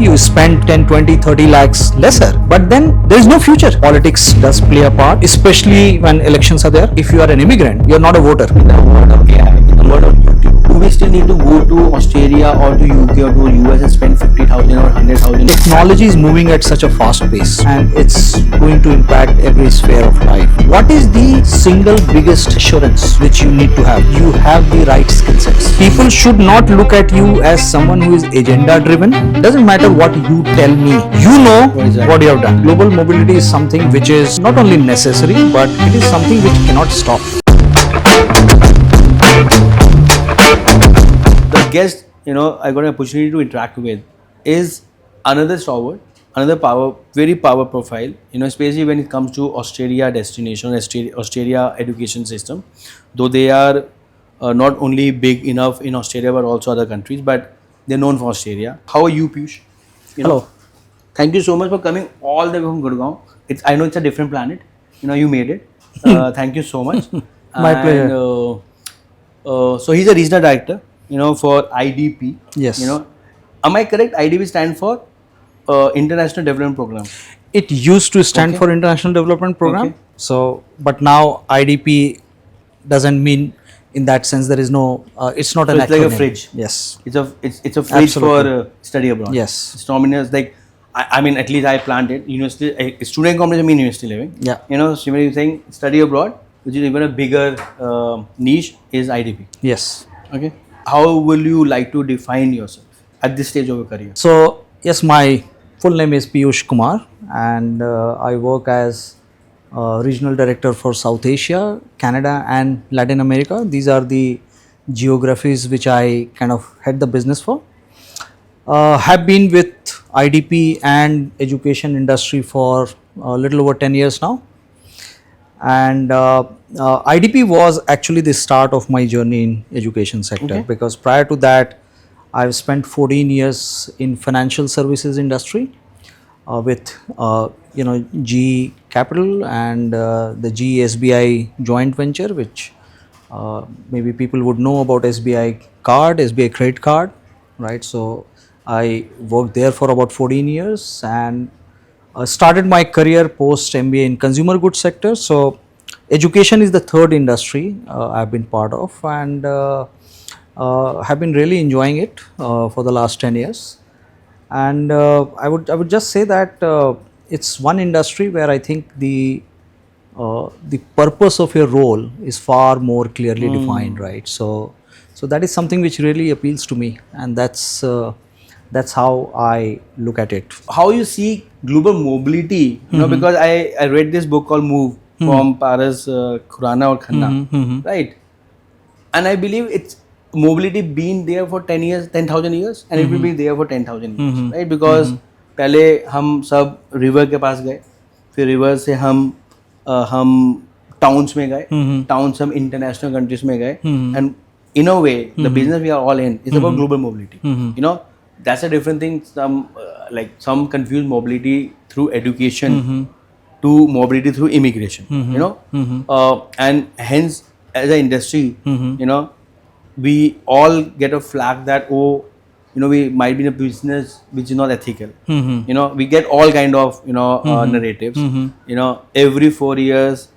you spend 10, 20, 30 lakhs lesser, but then there is no future. Politics does play a part, especially when elections are there. If you are an immigrant, you are not a voter. In the world of AI, in the world of YouTube, do we still need to go to Australia or to UK or to US and spend 50,000 or 100,000? Technology is moving at such a fast pace and it's going to impact every sphere of life. What is the single biggest assurance which you need to have? You have the right skill sets. People should not look at you as someone who is agenda driven. Doesn't matter what you tell me. You know what you have done. Global mobility is something which is not only necessary, but it is something which cannot stop. The guest, I got an opportunity to interact with is another stalwart, another very power profile, especially when it comes to Australia destination, Australia education system. Though they are not only big enough in Australia but also other countries, but they're known for Australia. How are you, Piyush? Hello. Thank you so much for coming all the way from Gurgaon. I know it's a different planet. You made it. Thank you so much. My pleasure. So he's a regional director, for IDP. Yes. Am I correct? IDP stands for International Development Program. It used to stand for International Development Program. Okay. So, but now IDP doesn't mean in that sense. There is no. It's not an acronym. It's like a fridge. Yes. It's a fridge for study abroad. Yes. It's nominated like. I mean, at least I planned it. University, student accommodation mean university living. Yeah. So when you're saying study abroad, which is even a bigger niche, is IDP. Yes. Okay. How will you like to define yourself at this stage of your career? So yes, my full name is Piyush Kumar, and I work as regional director for South Asia, Canada, and Latin America. These are the geographies which I kind of head the business for. Have been with IDP and education industry for a little over 10 years now. And IDP was actually the start of my journey in education sector, because prior to that, I've spent 14 years in financial services industry with GE Capital and the GE SBI joint venture, which maybe people would know about SBI card, SBI credit card, right? So I worked there for about 14 years and started my career post MBA in consumer goods sector. So education is the third industry I've been part of, and have been really enjoying it for the last 10 years. And I would just say that it's one industry where I think the purpose of your role is far more clearly defined, right? So that is something which really appeals to me, and that's how I look at it. How you see global mobility? Because I read this book called Move from Paras Khurana or Khanna, right? And I believe it's mobility been there for 10,000 years, and it will be there for 10,000 years, right? Because पहले हम सब river के पास गए, फिर river से हम towns में गए, towns हम international countries में गए, and in a way the business we are all in is about global mobility. That's a different thing. Some confuse mobility through education to mobility through immigration. And hence as an industry, we all get a flag that we might be in a business which is not ethical. We get all kind of narratives. Every 4 years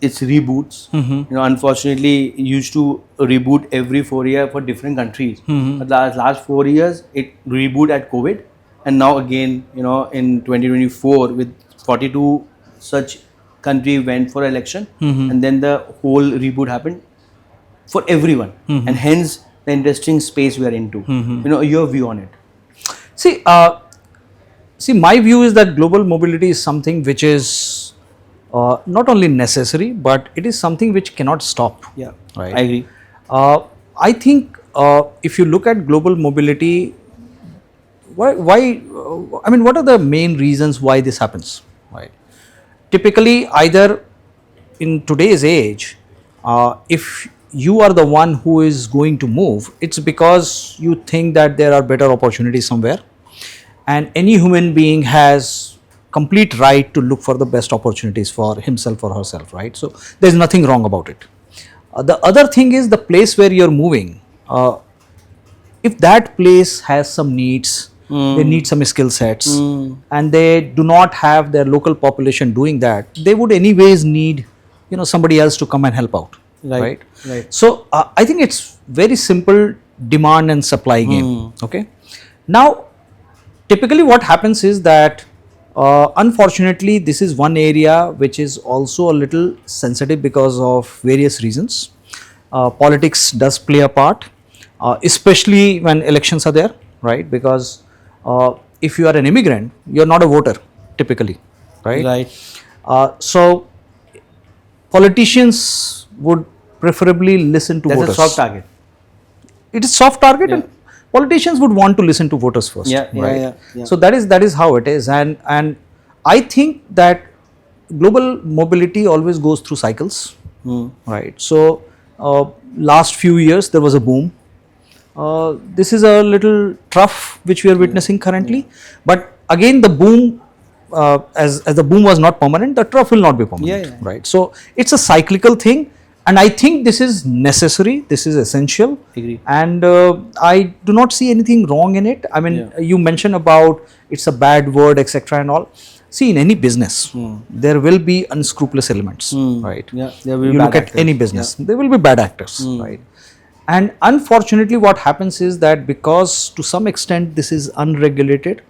it's reboots. Unfortunately, used to reboot every 4 years for different countries. But last 4 years, it reboot at COVID, and now again, in 2024, with 42 such country went for election, and then the whole reboot happened for everyone, and hence the interesting space we are into. Your view on it? See, my view is that global mobility is something which is not only necessary, but it is something which cannot stop. Yeah, right. I agree. I think if you look at global mobility, why? I mean, what are the main reasons why this happens? Right. Typically, either in today's age, if you are the one who is going to move, it's because you think that there are better opportunities somewhere, and any human being has complete right to look for the best opportunities for himself or herself, right? So there's nothing wrong about it. The other thing is the place where you're moving. If that place has some needs, they need some skill sets, and they do not have their local population doing that, they would anyways need, somebody else to come and help out. Right. So I think it's very simple demand and supply game. Okay. Now, typically what happens is that unfortunately this is one area which is also a little sensitive because of various reasons. Politics does play a part, especially when elections are there, right? Because if you are an immigrant, you're not a voter typically, right? So politicians would preferably listen to voters. That's a soft target. It is soft target, and politicians would want to listen to voters first. Right? So that is how it is, and I think that global mobility always goes through cycles, right? So last few years there was a boom. This is a little trough which we are witnessing currently, but again the boom, as the boom was not permanent, the trough will not be permanent, right? So it's a cyclical thing, and I think this is necessary, this is essential. Agree. And I do not see anything wrong in it. I mean, you mentioned about it's a bad word, etc. and all. See, in any business, there will be unscrupulous elements, right? There will be you bad look at actors. any business, there will be bad actors, right? And unfortunately, what happens is that because to some extent this is unregulated,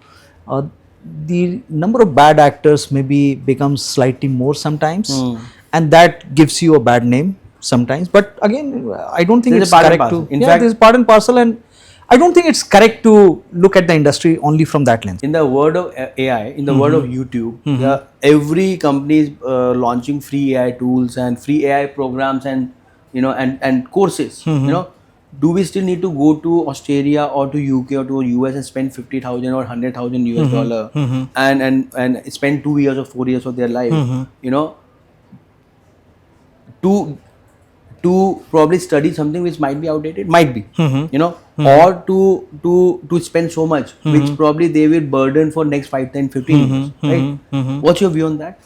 the number of bad actors maybe becomes slightly more sometimes, and that gives you a bad name sometimes. But again, I don't think it's correct to. In fact, this is part and parcel, and I don't think it's correct to look at the industry only from that lens. In the world of AI, in the world of YouTube, every company is launching free AI tools and free AI programs and and courses. Do we still need to go to Australia or to UK or to US and spend 50,000 or 100,000 US dollar and spend 2 years or 4 years of their life, to probably study something which might be outdated, might be, or to spend so much, which probably they will burden for next 5, 10, 15 years, right? What's your view on that?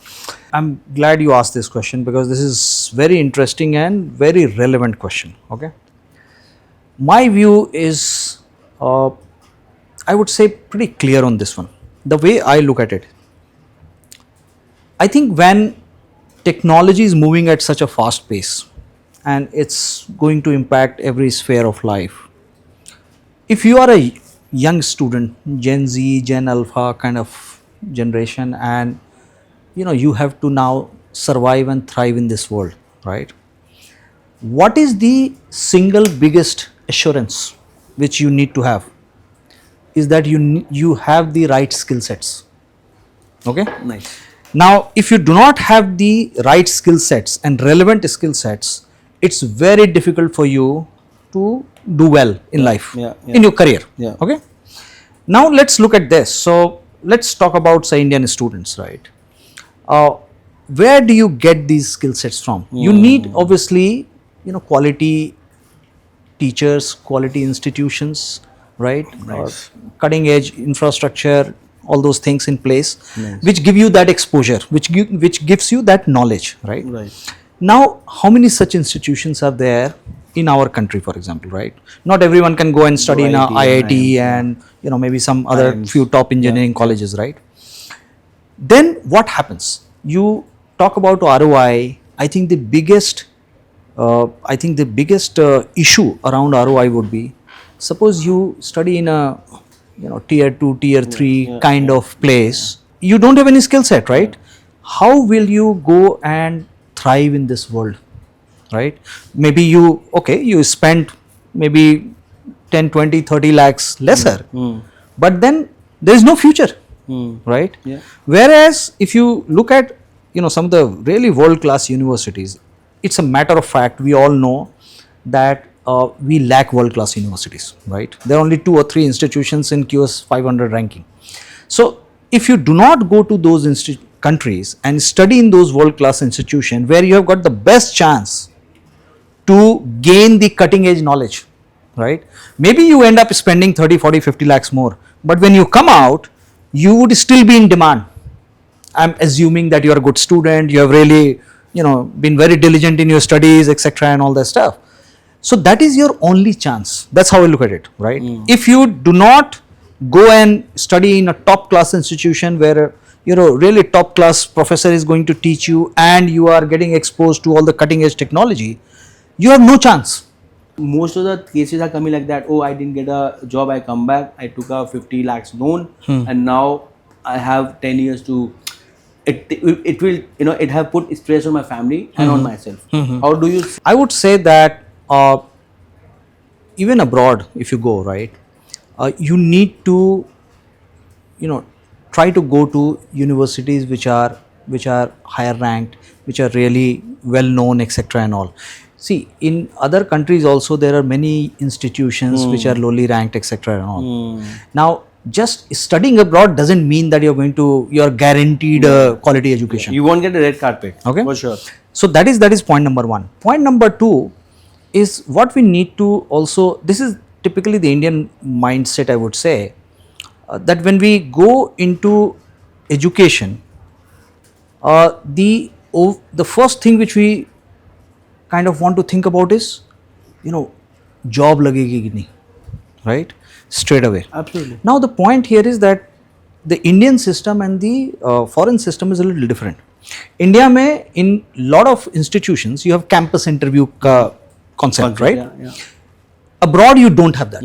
I'm glad you asked this question because this is very interesting and very relevant question. Okay. My view is, I would say, pretty clear on this one. The way I look at it, I think when technology is moving at such a fast pace and it's going to impact every sphere of life, if you are a young student, Gen Z, Gen Alpha kind of generation, and you have to now survive and thrive in this world, right? What is the single biggest assurance which you need to have is that you have the right skill sets. Okay? Nice. Now, if you do not have the right skill sets and relevant skill sets, it's very difficult for you to do well in life, in your career. Okay? Now, let's look at this. So, let's talk about, say, Indian students, right? Where do you get these skill sets from? You need, obviously, quality teachers, quality institutions, right? Nice. Cutting edge infrastructure, all those things in place, which give you that exposure, which gives you that knowledge, right? Now, how many such institutions are there in our country, for example, right? Not everyone can go and study in a IIT and maybe some other few top engineering colleges, right? Then what happens? You talk about ROI. I think the biggest issue around ROI would be, suppose you study in a tier 2, tier 3 kind of place. You don't have any skill set, right? How will you go and thrive in this world, right? Maybe you spend maybe 10, 20, 30 lakhs lesser, but then there is no future, right? Whereas if you look at some of the really world-class universities, it's a matter of fact, we all know that we lack world-class universities, right? There are only 2 or 3 institutions in QS 500 ranking. So if you do not go to those countries and study in those world-class institutions where you have got the best chance to gain the cutting-edge knowledge, right? Maybe you end up spending 30, 40, 50 lakhs more, but when you come out, you would still be in demand. I'm assuming that you're a good student, you have really been very diligent in your studies, etc. and all that stuff. So that is your only chance. That's how I look at it, right? If you do not go and study in a top class institution where really top class professor is going to teach you and you are getting exposed to all the cutting edge technology, you have no chance. Most of the cases are coming like that. Oh, I didn't get a job, I come back, I took a 50 lakhs loan, and now I have 10 years to, it will, it have put stress on my family and on myself. How do you I would say that even abroad, if you go, right, you need to, try to go to universities which are higher ranked, which are really well known, etc. and all. See, in other countries also there are many institutions which are lowly ranked, etc. and all. Now, just studying abroad doesn't mean that you're guaranteed a quality education. You won't get a red carpet. Okay, for sure. So that is point number one. Point number two is what we need to also. This is typically the Indian mindset, I would say, that when we go into education, the first thing which we kind of want to think about is, job lagegi ki nahi, right? Straight away. Absolutely. Now the point here is that the Indian system and the foreign system is a little different. India mein, in lot of institutions, you have campus interview concept, right? Yeah. Abroad, you don't have that.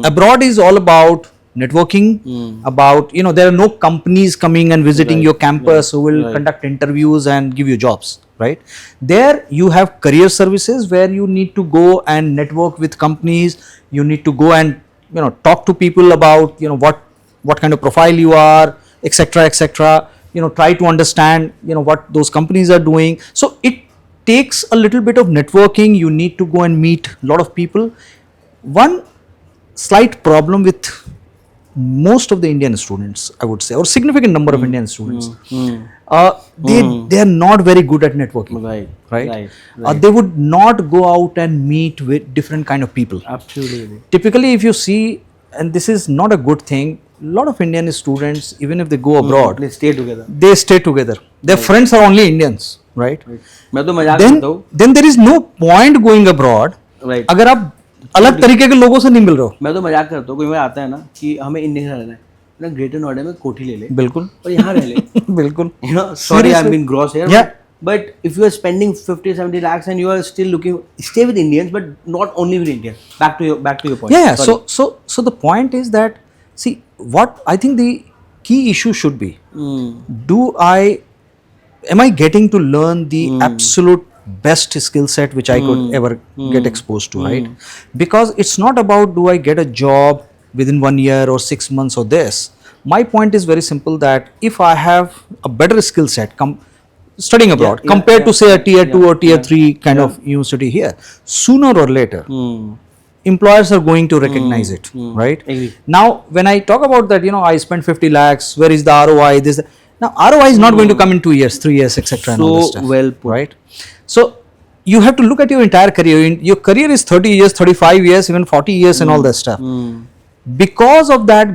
Abroad is all about networking, about, there are no companies coming and visiting your campus who will conduct interviews and give you jobs, right? There you have career services where you need to go and network with companies, you need to go and, talk to people about, what kind of profile you are, etc., etc. Try to understand, what those companies are doing. So it takes a little bit of networking. You need to go and meet a lot of people. One slight problem with most of the Indian students, I would say, or significant number of Indian students, they are not very good at networking. Right. They would not go out and meet with different kind of people. Absolutely. Typically, if you see, and this is not a good thing, a lot of Indian students, even if they go abroad, they stay together. Their friends are only Indians, right? मैं तो मजाक करता हूँ. Then there is no point going abroad. Right. अगर आप अलग तरीके के लोगों से नहीं मिल रहे हो. मैं तो मजाक करता हूँ, कोई मेरा आता है ना कि हमें इंडिया रहना है ना, ग्रेटर नोएडा में कोठी ले ले. बिल्कुल. और यहाँ रह ले. बिल्कुल. Sorry, I'm being gross here. Yeah. But if you are spending 50-70 lakhs and you are still looking, stay with Indians, but not only with Indians. Back to your point. Yeah. So the point is that, see, what I think the key issue should be, am I getting to learn the absolute best skill set which I could ever get exposed to, right? Because it's not about do I get a job within 1 year or 6 months or this. My point is very simple, that if I have a better skill set studying abroad compared to say a tier 2 or tier 3 kind of university here, sooner or later employers are going to recognize it, right? Now when I talk about that, I spent 50 lakhs, where is the ROI, this. Now ROI is not going to come in 2 years, 3 years, etc. and all this stuff, well put. Right? So you have to look at your entire career. Your career is 30 years, 35 years, even 40 years and all that stuff. Because of that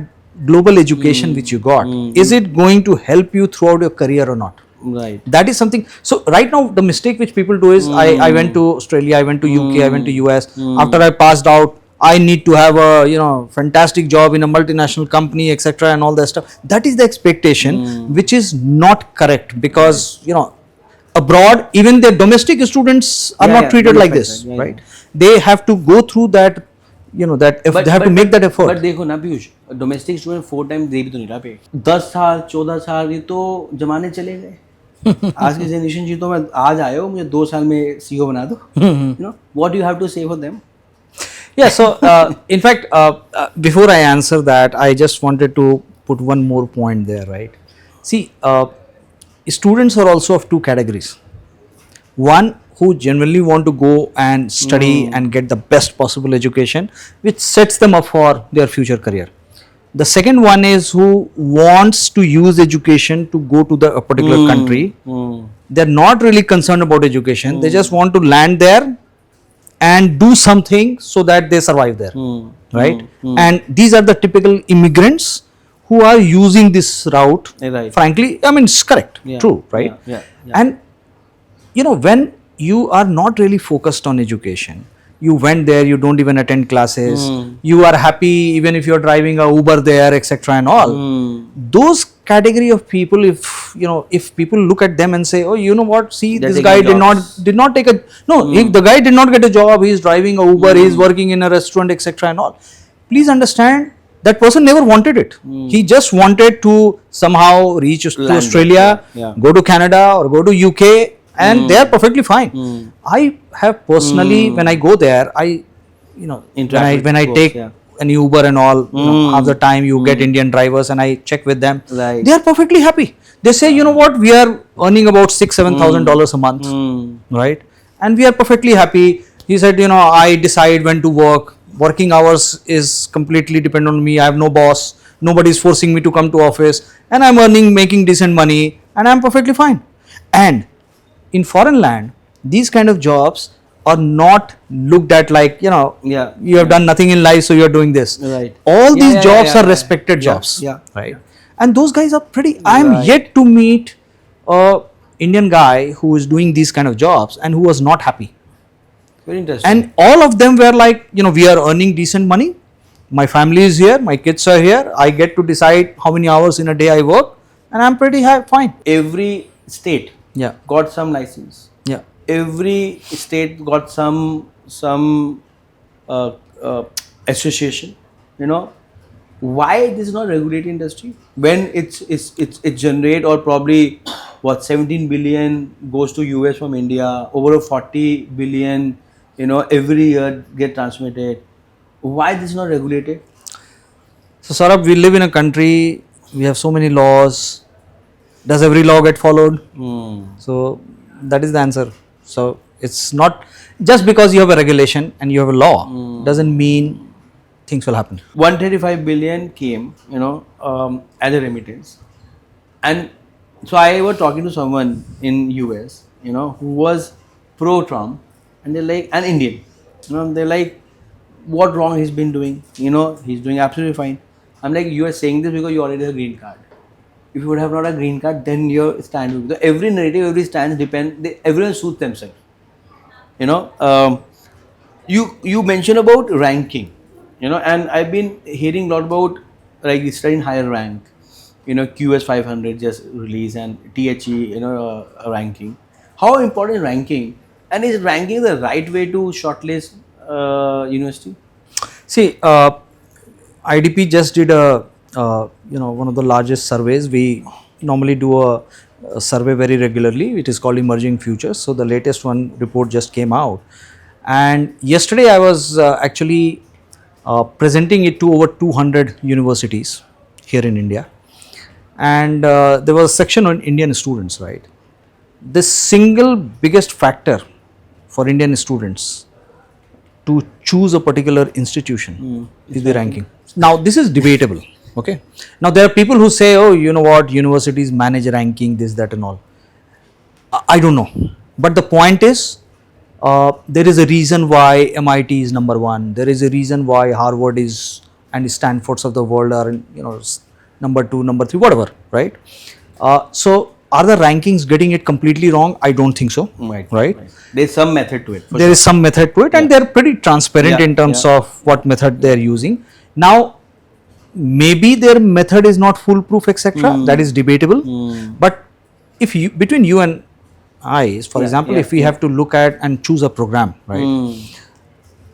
global education which you got, is it going to help you throughout your career or not? Right. That is something. So right now the mistake which people do is, I went to Australia, I went to UK, I went to US. After I passed out, I need to have a fantastic job in a multinational company, etc. and all that stuff. That is the expectation, which is not correct, because abroad even their domestic students are not treated like this, right? They have to go through that. They have to make that effort. But देखो ना Piyush, domestic student 4 time दे भी तो नहीं रहा पे. 10 साल 14 साल ये तो जमाने चले गए. आज की जनरेशन जी तो मैं आज आए हो, मुझे 2 साल में CEO बना दो. What do you have to say for them? Yeah, so in fact, before I answer that, I just wanted to put one more point there, right? See, students are also of two categories. One who genuinely want to go and study and get the best possible education, which sets them up for their future career. The second one is who wants to use education to go to a particular country. They're not really concerned about education. They just want to land there and do something so that they survive there, right? And these are the typical immigrants who are using this route. Right. Frankly, I mean, it's correct, true, right? Yeah. And when you are not really focused on education, you went there, you don't even attend classes, you are happy even if you're driving a Uber there, etc. and all. Those category of people, if people look at them and say, oh, you know what, see, They're this taking guy jobs. did not take a, no, if the guy did not get a job, he is driving a Uber, he is working in a restaurant, etc. and all. Please understand, that person never wanted it. He just wanted to somehow reach to Land Australia, there, yeah. go to Canada or go to UK, and they are perfectly fine. I have personally, when I go there, Interact with when I folks, take yeah. an Uber and all, half the time you get Indian drivers, and I check with them. Right. They are perfectly happy. They say, you know what, we are earning about $6,000-7,000 a month, right? And we are perfectly happy. He said, I decide when to work. Working hours is completely dependent on me. I have no boss. Nobody is forcing me to come to office, and I'm making decent money, and I'm perfectly fine. And in foreign land, these kind of jobs are not looked at like, Yeah. you have done nothing in life, so you're doing this. Right. All Yeah, these yeah, jobs yeah, are yeah. respected Yeah, jobs, yeah, right? And those guys are pretty. I'm Right. yet to meet a Indian guy who is doing these kind of jobs and who was not happy. Very interesting. And all of them were like, we are earning decent money. My family is here. My kids are here. I get to decide how many hours in a day I work, and I'm pretty fine. Every state Yeah. got some license. Yeah. Every state got some uh, uh, association. Why this is not regulated industry when it's generate, or probably what, 17 billion goes to US from India, over 40 billion every year get transmitted. Why this is not regulated? So, Saurabh, we live in a country, we have so many laws. Does every law get followed? So, that is the answer. So, it's not just because you have a regulation and you have a law, doesn't mean things will happen. 135 billion came, as a remittance. And so I was talking to someone in US, who was pro-Trump, and they're like, an Indian, they're like, what wrong he's been doing? He's doing absolutely fine. I'm like, you are saying this because you already have a green card. If you would have not a green card, then your stand will be. So every narrative, every stand everyone suits themselves. You mentioned about ranking, and I've been hearing a lot about like studying higher rank. QS 500 just released, and THE, ranking. How important is ranking? And is ranking the right way to shortlist university? See, IDP just did one of the largest surveys. We normally do a survey very regularly. It is called Emerging Futures. So the latest one report just came out, and yesterday I was actually presenting it to over 200 universities here in India, and there was a section on Indian students. Right, the single biggest factor for Indian students to choose a particular institution is the ranking. Now, this is debatable. Okay. Now, there are people who say, oh, you know what, universities manage ranking, this, that, and all. I don't know. But the point is, there is a reason why MIT is number one. There is a reason why Harvard is and Stanfords of the world are, number two, number three, whatever, right? So, are the rankings getting it completely wrong? I don't think so. Right? There's some method to it. There is some method to it, and they're pretty transparent in terms of what method they're using. Now, maybe their method is not foolproof, etc. That is debatable. But if between you and I, for example, if we have to look at and choose a program, right?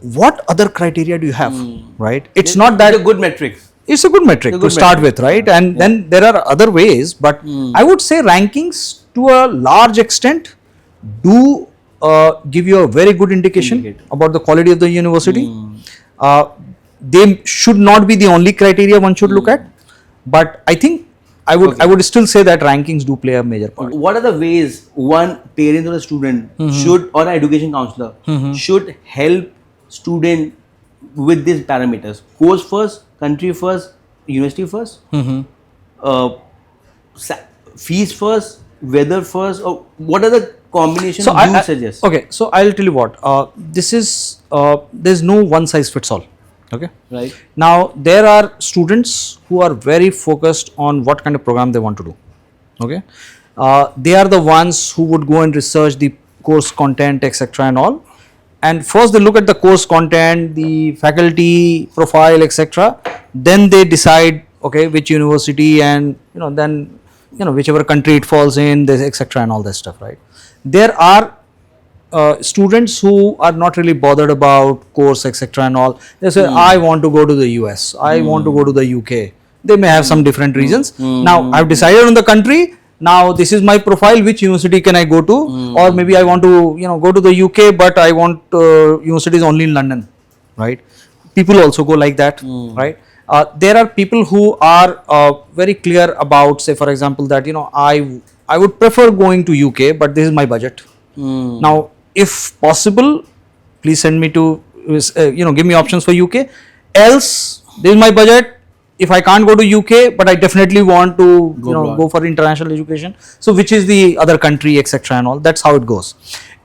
What other criteria do you have, right? It's not that a good metric. It's a good metric to start with, right? And then there are other ways, but I would say rankings to a large extent do give you a very good indication about the quality of the university. They should not be the only criteria one should look at, but I think I would still say that rankings do play a major part. What are the ways one parent or a student should, or an education counselor should help student with these parameters? Course first, country first, university first, fees first, weather first, or what are the combinations you suggest? Okay, so I'll tell you what. This is there's no one size fits all. Okay. Right. Now there are students who are very focused on what kind of program they want to do. Okay. They are the ones who would go and research the course content, etc. and all. and first they look at the course content, the faculty profile, etc. Then they decide, okay, which university, and then whichever country it falls in, this, etc. and all that stuff, right? There are students who are not really bothered about course, etc. and all. They say, I want to go to the US, I want to go to the UK. They may have some different reasons. Now I've decided on the country. Now this is my profile, which university can I go to? Or maybe I want to go to the UK, but I want universities only in London, right? People also go like that, right? There are people who are very clear about, say for example, that I would prefer going to UK, but this is my budget. Now if possible, please send me to give me options for UK. Else, this is my budget. If I can't go to UK, but I definitely want to go for international education, so which is the other country, etc. and all. That's how it goes.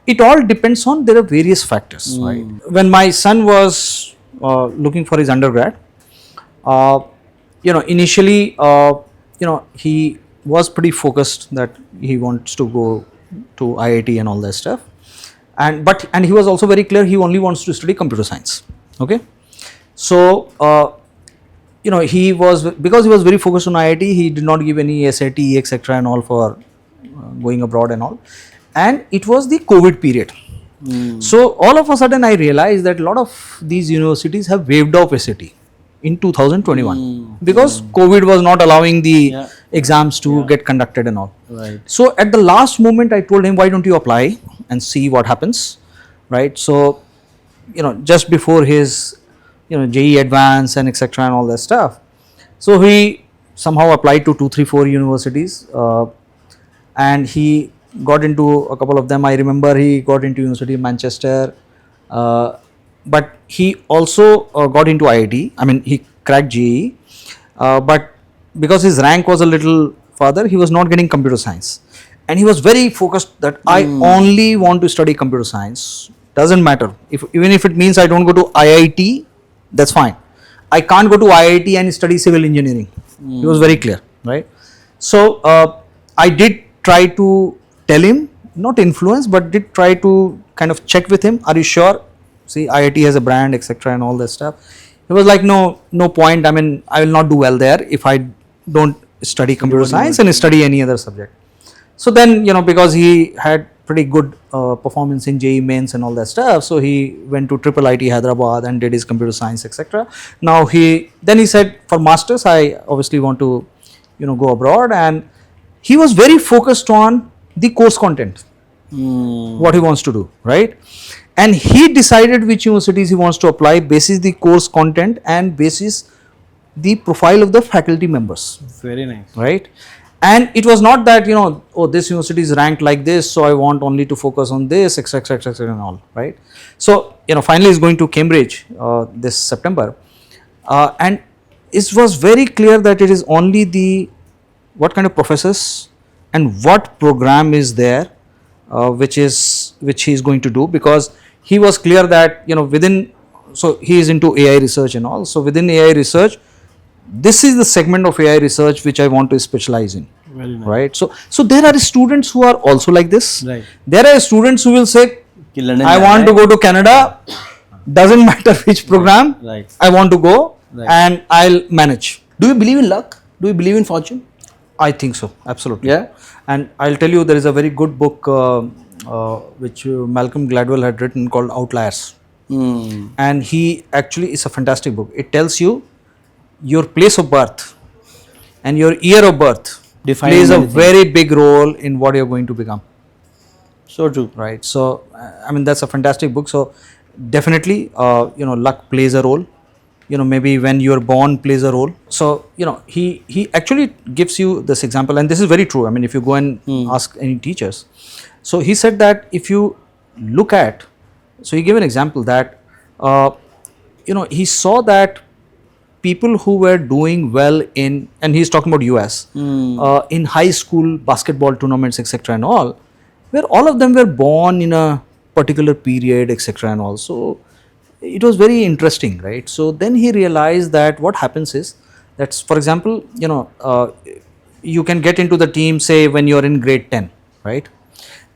It all depends on, there are various factors, right? When my son was looking for his undergrad, initially he was pretty focused that he wants to go to IIT and all that stuff, and he was also very clear he only wants to study computer science. Okay, so he was, because he was very focused on IIT, he did not give any SAT, etc. and all for going abroad and all. And it was the COVID period. So all of a sudden I realized that a lot of these universities have waived off SAT in 2021 because COVID was not allowing the exams to get conducted and all. Right. So at the last moment I told him, why don't you apply and see what happens, right? So just before his JEE Advanced and etc. and all that stuff. So he somehow applied to 2, 3, 4 universities, and he got into a couple of them. I remember he got into University of Manchester, but he also got into IIT. I mean, he cracked JEE, but because his rank was a little further, he was not getting computer science, and he was very focused that I only want to study computer science. Doesn't matter even if it means I don't go to IIT. That's fine. I can't go to IIT and study civil engineering. He was very clear, right? So I did try to tell him, not influence, but did try to kind of check with him. Are you sure? See, IIT has a brand, etc. and all that stuff. He was like, no point. I mean, I will not do well there if I don't study computer science and study any other subject. So then, because he had pretty good performance in JEE mains and all that stuff, so he went to Triple IT Hyderabad and did his computer science, etc. Now he said, for masters I obviously want to go abroad, and he was very focused on the course content, what he wants to do, right? And he decided which universities he wants to apply basis the course content and basis the profile of the faculty members. Very nice. Right? And it was not that, oh, this university is ranked like this, so I want only to focus on this, etc., etc., and all, right? So, finally he's going to Cambridge this September, and it was very clear that it is only what kind of professors and what program is there, which he is going to do, because he was clear that, so he is into AI research and all, so within AI research, this is the segment of AI research which I want to specialize in. Very nice. Right? So there are students who are also like this. Right. There are students who will say, I want to go to Canada, doesn't matter which program, right. I want to go, and I'll manage. Do you believe in luck? Do you believe in fortune? I think so, absolutely. Yeah. And I'll tell you, there is a very good book which Malcolm Gladwell had written called Outliers. And he actually, it's a fantastic book. It tells you your place of birth and your year of birth plays a very big role in what you're going to become. So true. Right. So, I mean, that's a fantastic book. So, definitely, luck plays a role. Maybe when you're born plays a role. So, he actually gives you this example, and this is very true. I mean, if you go and ask any teachers. So, he said that if you look at, so he gave an example that, he saw that people who were doing well in, and he's talking about US, in high school basketball tournaments, etc. and all, where all of them were born in a particular period, etc. and all. So it was very interesting, right? So then he realized that what happens is that, for example, you can get into the team, say, when you're in grade 10, right?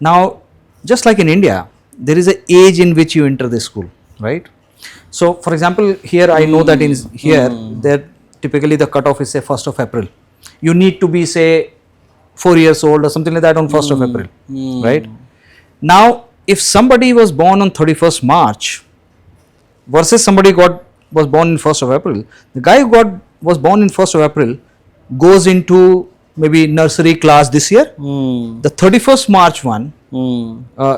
Now, just like in India, there is an age in which you enter the school, right? So for example, here I know that in here that typically the cutoff is say 1st of April. You need to be say 4 years old or something like that on 1st of April, right? Now, if somebody was born on 31st March versus somebody was born in 1st of April, the guy who was born in 1st of April goes into maybe nursery class this year. The 31st March one,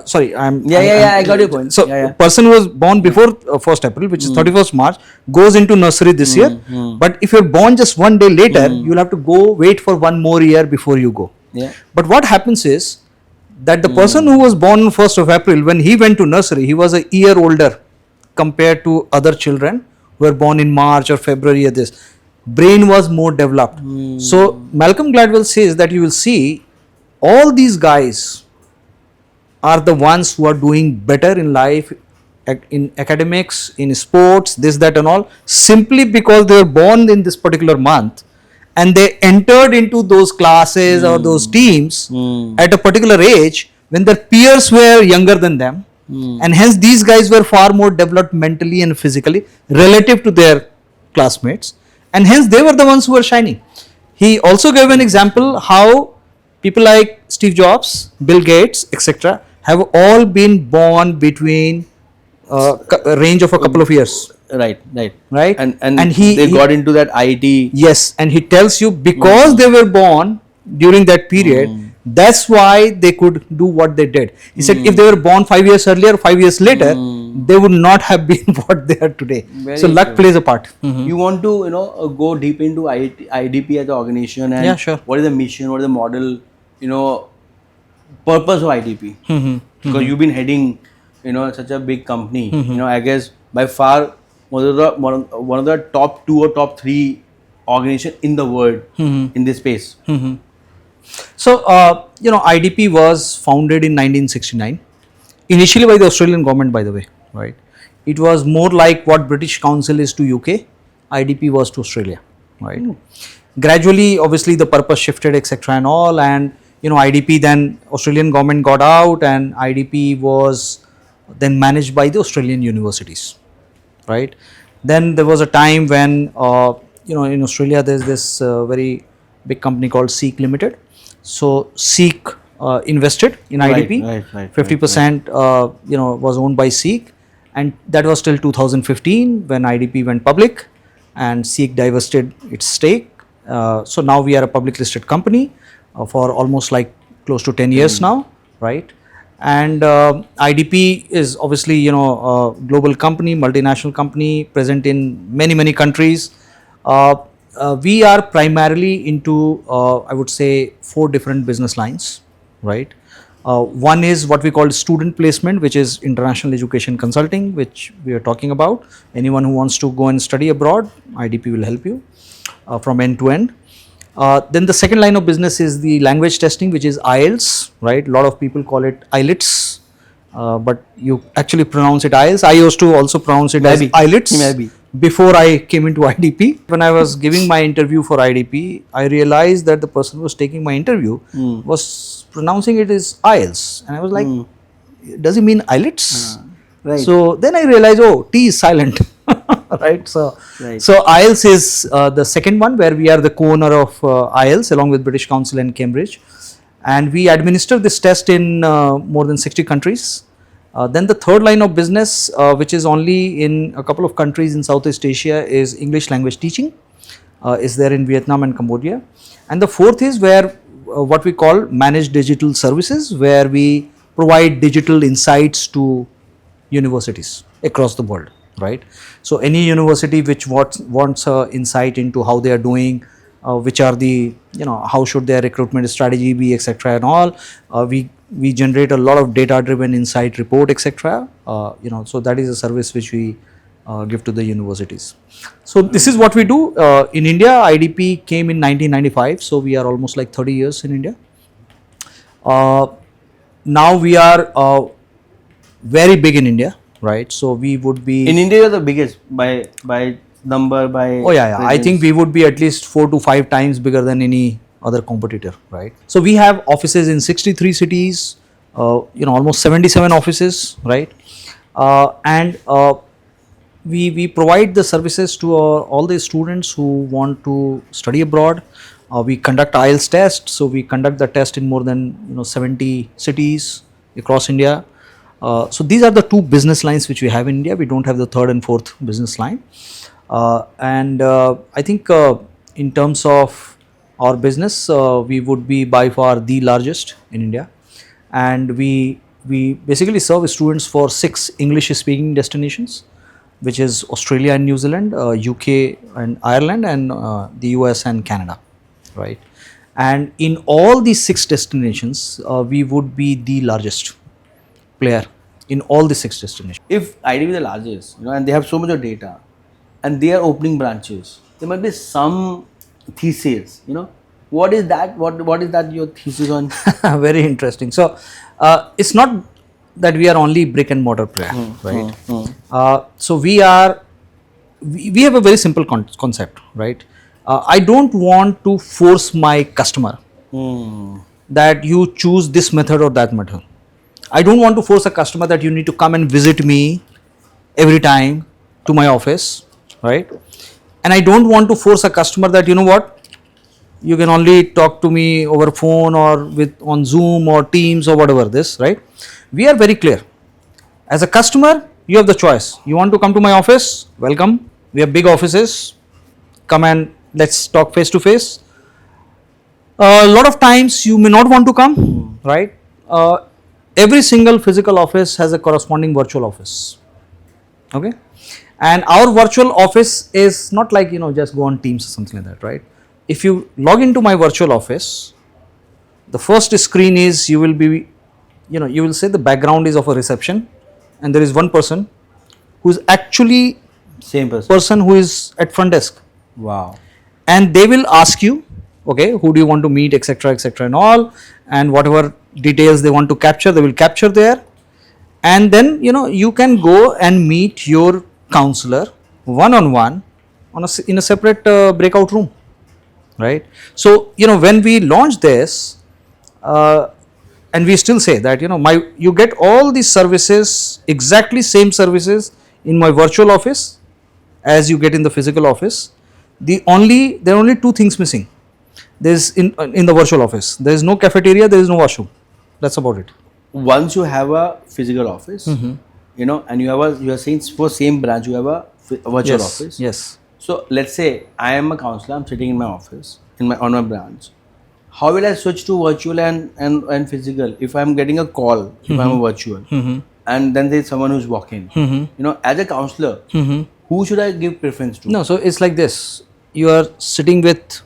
sorry, I got your point. So, person who was born before 1st April, which is 31st March, goes into nursery this year. But if you're born just one day later, you'll have to go wait for one more year before you go. But what happens is that the person who was born on 1st of April, when he went to nursery, he was a year older compared to other children who were born in March or February or this. Brain was more developed. So Malcolm Gladwell says that you will see all these guys are the ones who are doing better in life, in academics, in sports, this, that and all, simply because they were born in this particular month and they entered into those classes or those teams at a particular age when their peers were younger than them, and hence these guys were far more developed mentally and physically relative to their classmates, and hence they were the ones who were shining. He also gave an example how people like Steve Jobs, Bill Gates, etc. have all been born between a range of a couple of years. Right. And they got into that IT. Yes, and he tells you because they were born during that period, that's why they could do what they did. He said if they were born 5 years earlier, 5 years later, they would not have been what they are today. So luck plays a part. You want to go deep into IDP as an organization, and what is the mission, what is the model, purpose of IDP? Because you've been heading such a big company. I guess by far one of the top 2 or top 3 organization in the world in this space. So IDP was founded in 1969, initially by the Australian government, by the way, right? It was more like what British Council is to UK, IDP was to Australia, right? Gradually, obviously the purpose shifted, etc. and all, and IDP, then Australian government got out and IDP was then managed by the Australian universities, right? Then there was a time when in Australia there's this very big company called Seek Limited. So Seek invested in IDP. 50% was owned by Seek, and that was till 2015 when IDP went public and Seek divested its stake. So now we are a public listed company for almost like close to 10 years now, right? And IDP is obviously a global company, multinational company present in many countries. We are primarily into I would say 4 different business lines, right? One is what we call student placement, which is international education consulting, which we are talking about. Anyone who wants to go and study abroad, IDP will help you from end to end. Then the second line of business is the language testing, which is IELTS, right? A lot of people call it IELTS, but you actually pronounce it IELTS. I used to also pronounce it as IELTS before I came into IDP. When I was giving my interview for IDP, I realized that the person who was taking my interview was pronouncing it as IELTS, and I was like, does he mean IELTS? Right. So then I realized, oh, T is silent. Right. So IELTS is the second one, where we are the co-owner of IELTS along with British Council and Cambridge, and we administer this test in more than 60 countries. Then the third line of business, which is only in a couple of countries in Southeast Asia, is English language teaching. Is there in Vietnam and Cambodia. And the fourth is where what we call managed digital services, where we provide digital insights to universities across the world, right? So any university which wants insight into how they are doing, which are the, how should their recruitment strategy be, etc. and all, we generate a lot of data driven insight report, etc. So that is a service which we give to the universities. So this is what we do. In India, IDP came in 1995, so we are almost like 30 years in India. Now we are very big in India, right? So we would be in India, you're the biggest by number, by oh yeah, I think we would be at least 4 to 5 times bigger than any other competitor, right? So we have offices in 63 cities, almost 77 offices, right? And we provide the services to all the students who want to study abroad. We conduct IELTS test, so we conduct the test in more than 70 cities across India. So these are the two business lines which we have in India. We don't have the third and fourth business line. And I think in terms of our business, we would be by far the largest in India, and we basically serve students for 6 English speaking destinations, which is Australia and New Zealand, UK and Ireland, and the US and Canada, right? And in all these 6 destinations, we would be the largest player in all the 6 destinations. If IDP is the largest, and they have so much of data, and they are opening branches, there might be some thesis. What is that? What is that your thesis on? Very interesting. So it's not that we are only brick and mortar player, right? So we have a very simple concept, right? I don't want to force my customer that you choose this method or that method. I don't want to force a customer that you need to come and visit me every time to my office, right? And I don't want to force a customer that, you know what, you can only talk to me over phone or on Zoom or Teams or whatever this, right? We are very clear. As a customer, you have the choice. You want to come to my office? Welcome. We have big offices. Come and let's talk face to face. A lot of times you may not want to come, right? Every single physical office has a corresponding virtual office. Okay? And our virtual office is not like, just go on Teams or something like that, right? If you log into my virtual office, the first screen is you will say the background is of a reception, and there is one person who is actually Same person who is at front desk. Wow. And they will ask you, okay, who do you want to meet, etc., and all, and whatever details they want to capture, they will capture there. And then you can go and meet your counselor one-on-one in a separate breakout room, right? So when we launch this, and we still say that you get all these services, exactly same services in my virtual office as you get in the physical office. There are only 2 things missing. There's in the virtual office, there is no cafeteria, there is no washroom. That's about it. Once you have a physical office, and you are saying for same branch you have a virtual office. Yes. So let's say I am a counselor, I'm sitting in my office on my branch. How will I switch to virtual and physical if I'm getting a call, if I'm a virtual, and then there's someone who's walking? As a counselor, who should I give preference to? No, so it's like this. You are sitting with,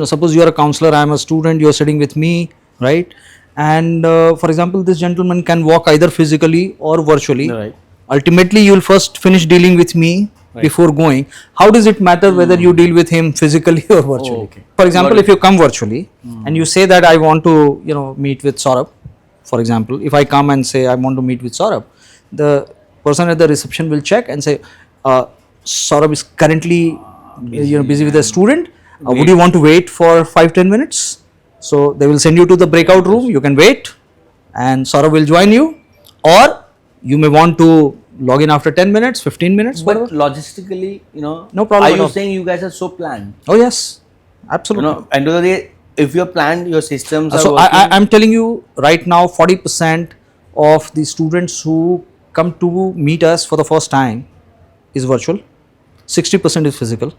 suppose you are a counselor, I am a student, you are sitting with me, right? And for example, this gentleman can walk either physically or virtually. Right. Ultimately, you will first finish dealing with me before going. How does it matter whether you deal with him physically or virtually? Okay. For example, if you come virtually and you say that I want to, meet with Saurabh, for example, if I come and say I want to meet with Saurabh, the person at the reception will check and say, Saurabh is currently busy with a student. Would you want to wait for 5-10 minutes? So they will send you to the breakout room. You can wait, and Saurabh will join you, or you may want to log in after 10 minutes, 15 minutes. But whatever. logistically, No problem Are at you all. saying you guys are so planned? Oh yes, absolutely. End of the day, if you're planned, your systems are So working. I'm telling you right now, 40% of the students who come to meet us for the first time is virtual, 60% is physical.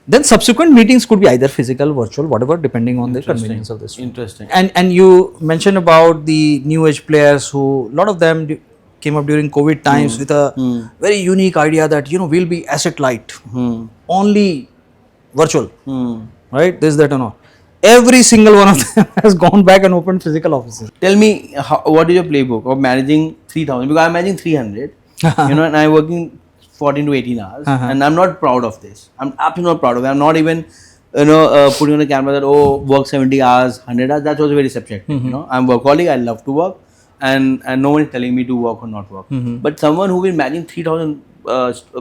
Then subsequent meetings could be either physical, virtual, whatever, depending on the convenience of the student. Interesting. And you mentioned about the new age players who, a lot of them came up during COVID times with a very unique idea that we'll be asset light, only virtual, right? This, that, and all. Every single one of them has gone back and opened physical offices. Tell me, what is your playbook of managing 3,000? Because I'm managing 300, and I'm working 14 to 18 hours, and I'm not proud of this. I'm absolutely not proud of it. I'm not even, putting on the camera that, work 70 hours, 100 hours. That's also very subjective. I'm workaholic. I love to work, and no one is telling me to work or not work. But someone who will manage 3,000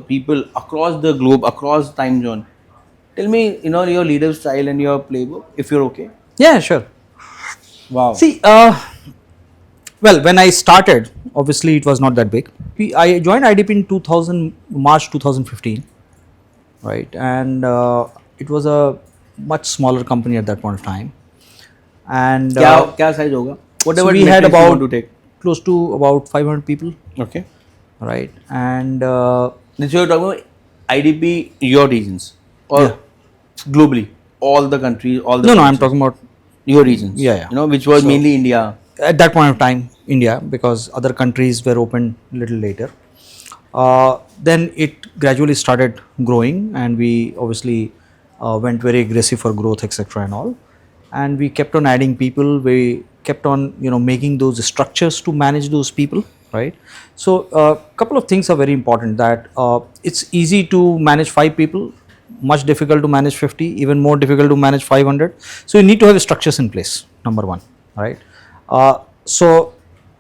people across the globe, across time zone. Tell me, your leadership style and your playbook, if you're okay. Yeah, sure. Wow. See, Well, when I started, obviously it was not that big. I joined IDP in 2000, March 2015, right? And it was a much smaller company at that point of time. And क्या size होगा? so Whatever we had metrics you want about to take. close to about 500 people, Okay. right? And So you're talking about IDP your regions or Yeah. globally, all the countries, all the no, I'm provinces? talking about Your regions. Yeah, yeah. You know, which was So- mainly India. at that point of time, India, because other countries were opened little later. Then it gradually started growing, and we obviously went very aggressive for growth, etc. and all. And we kept on adding people. We kept on, making those structures to manage those people, right? So a couple of things are very important. That it's easy to manage 5 people, much difficult to manage 50, even more difficult to manage 500. So you need to have structures in place. Number one, right? So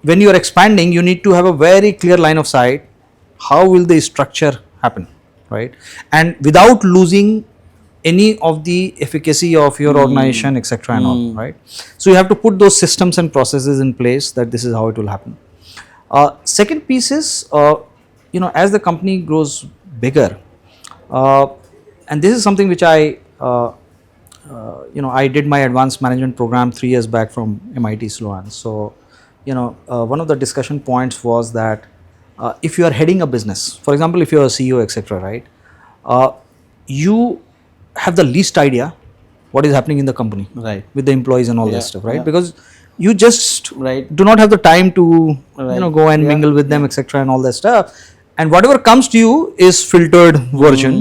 when you are expanding, you need to have a very clear line of sight. How will the structure happen, right? And without losing any of the efficacy of your organization, etc. and all, right? So you have to put those systems and processes in place, that this is how it will happen. Second piece is, as the company grows bigger, uh, and this is something which I did my advanced management program 3 years back from MIT Sloan. So, one of the discussion points was that if you are heading a business, for example, if you are a CEO, etc., right, you have the least idea what is happening in the company, Right. with the employees and all Yeah, that stuff, right? yeah. Because you just Right. do not have the time to Right. go and Yeah, mingle with them, etc., and all that stuff. And whatever comes to you is filtered version,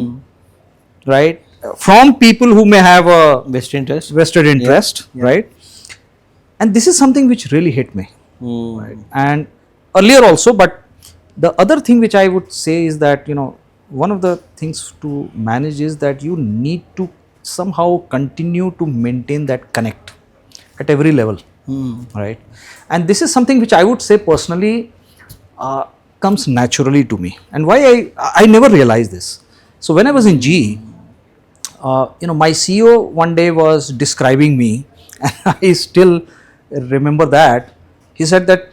right, from people who may have a Best interest. vested interest, yeah. right? And this is something which really hit me, Right. and earlier also. But the other thing which I would say is that, one of the things to manage is that you need to somehow continue to maintain that connect at every level, right? And this is something which I would say personally comes naturally to me. And why I never realized this. So when I was in GE, my CEO one day was describing me, and I still remember that. He said that,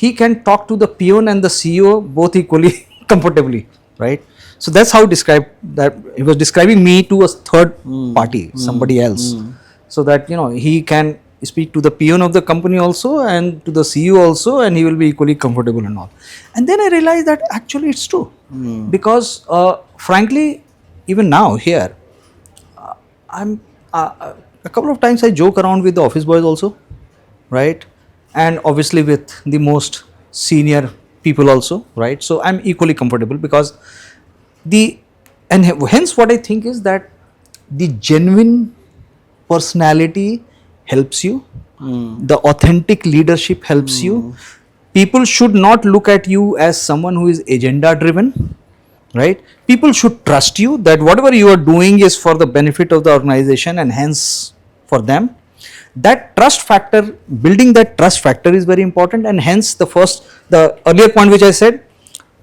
he can talk to the peon and the CEO both equally comfortably, right? So that's how described that. He was describing me to a third party, somebody else, so that, he can speak to the peon of the company also and to the CEO also, and he will be equally comfortable and all. And then I realized that actually it's true, because frankly, even now here, I'm a couple of times I joke around with the office boys also, right? And obviously with the most senior people also, right? So I'm equally comfortable, because hence what I think is that the genuine personality helps you, the authentic leadership helps you. People should not look at you as someone who is agenda driven, right? People should trust you that whatever you are doing is for the benefit of the organization, and hence for them. That trust factor, building that trust factor is very important. And hence the earlier point which I said,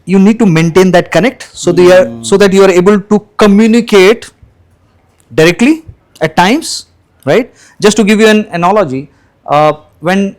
you need to maintain that connect, so that you are able to communicate directly at times, right? Just to give you an analogy, when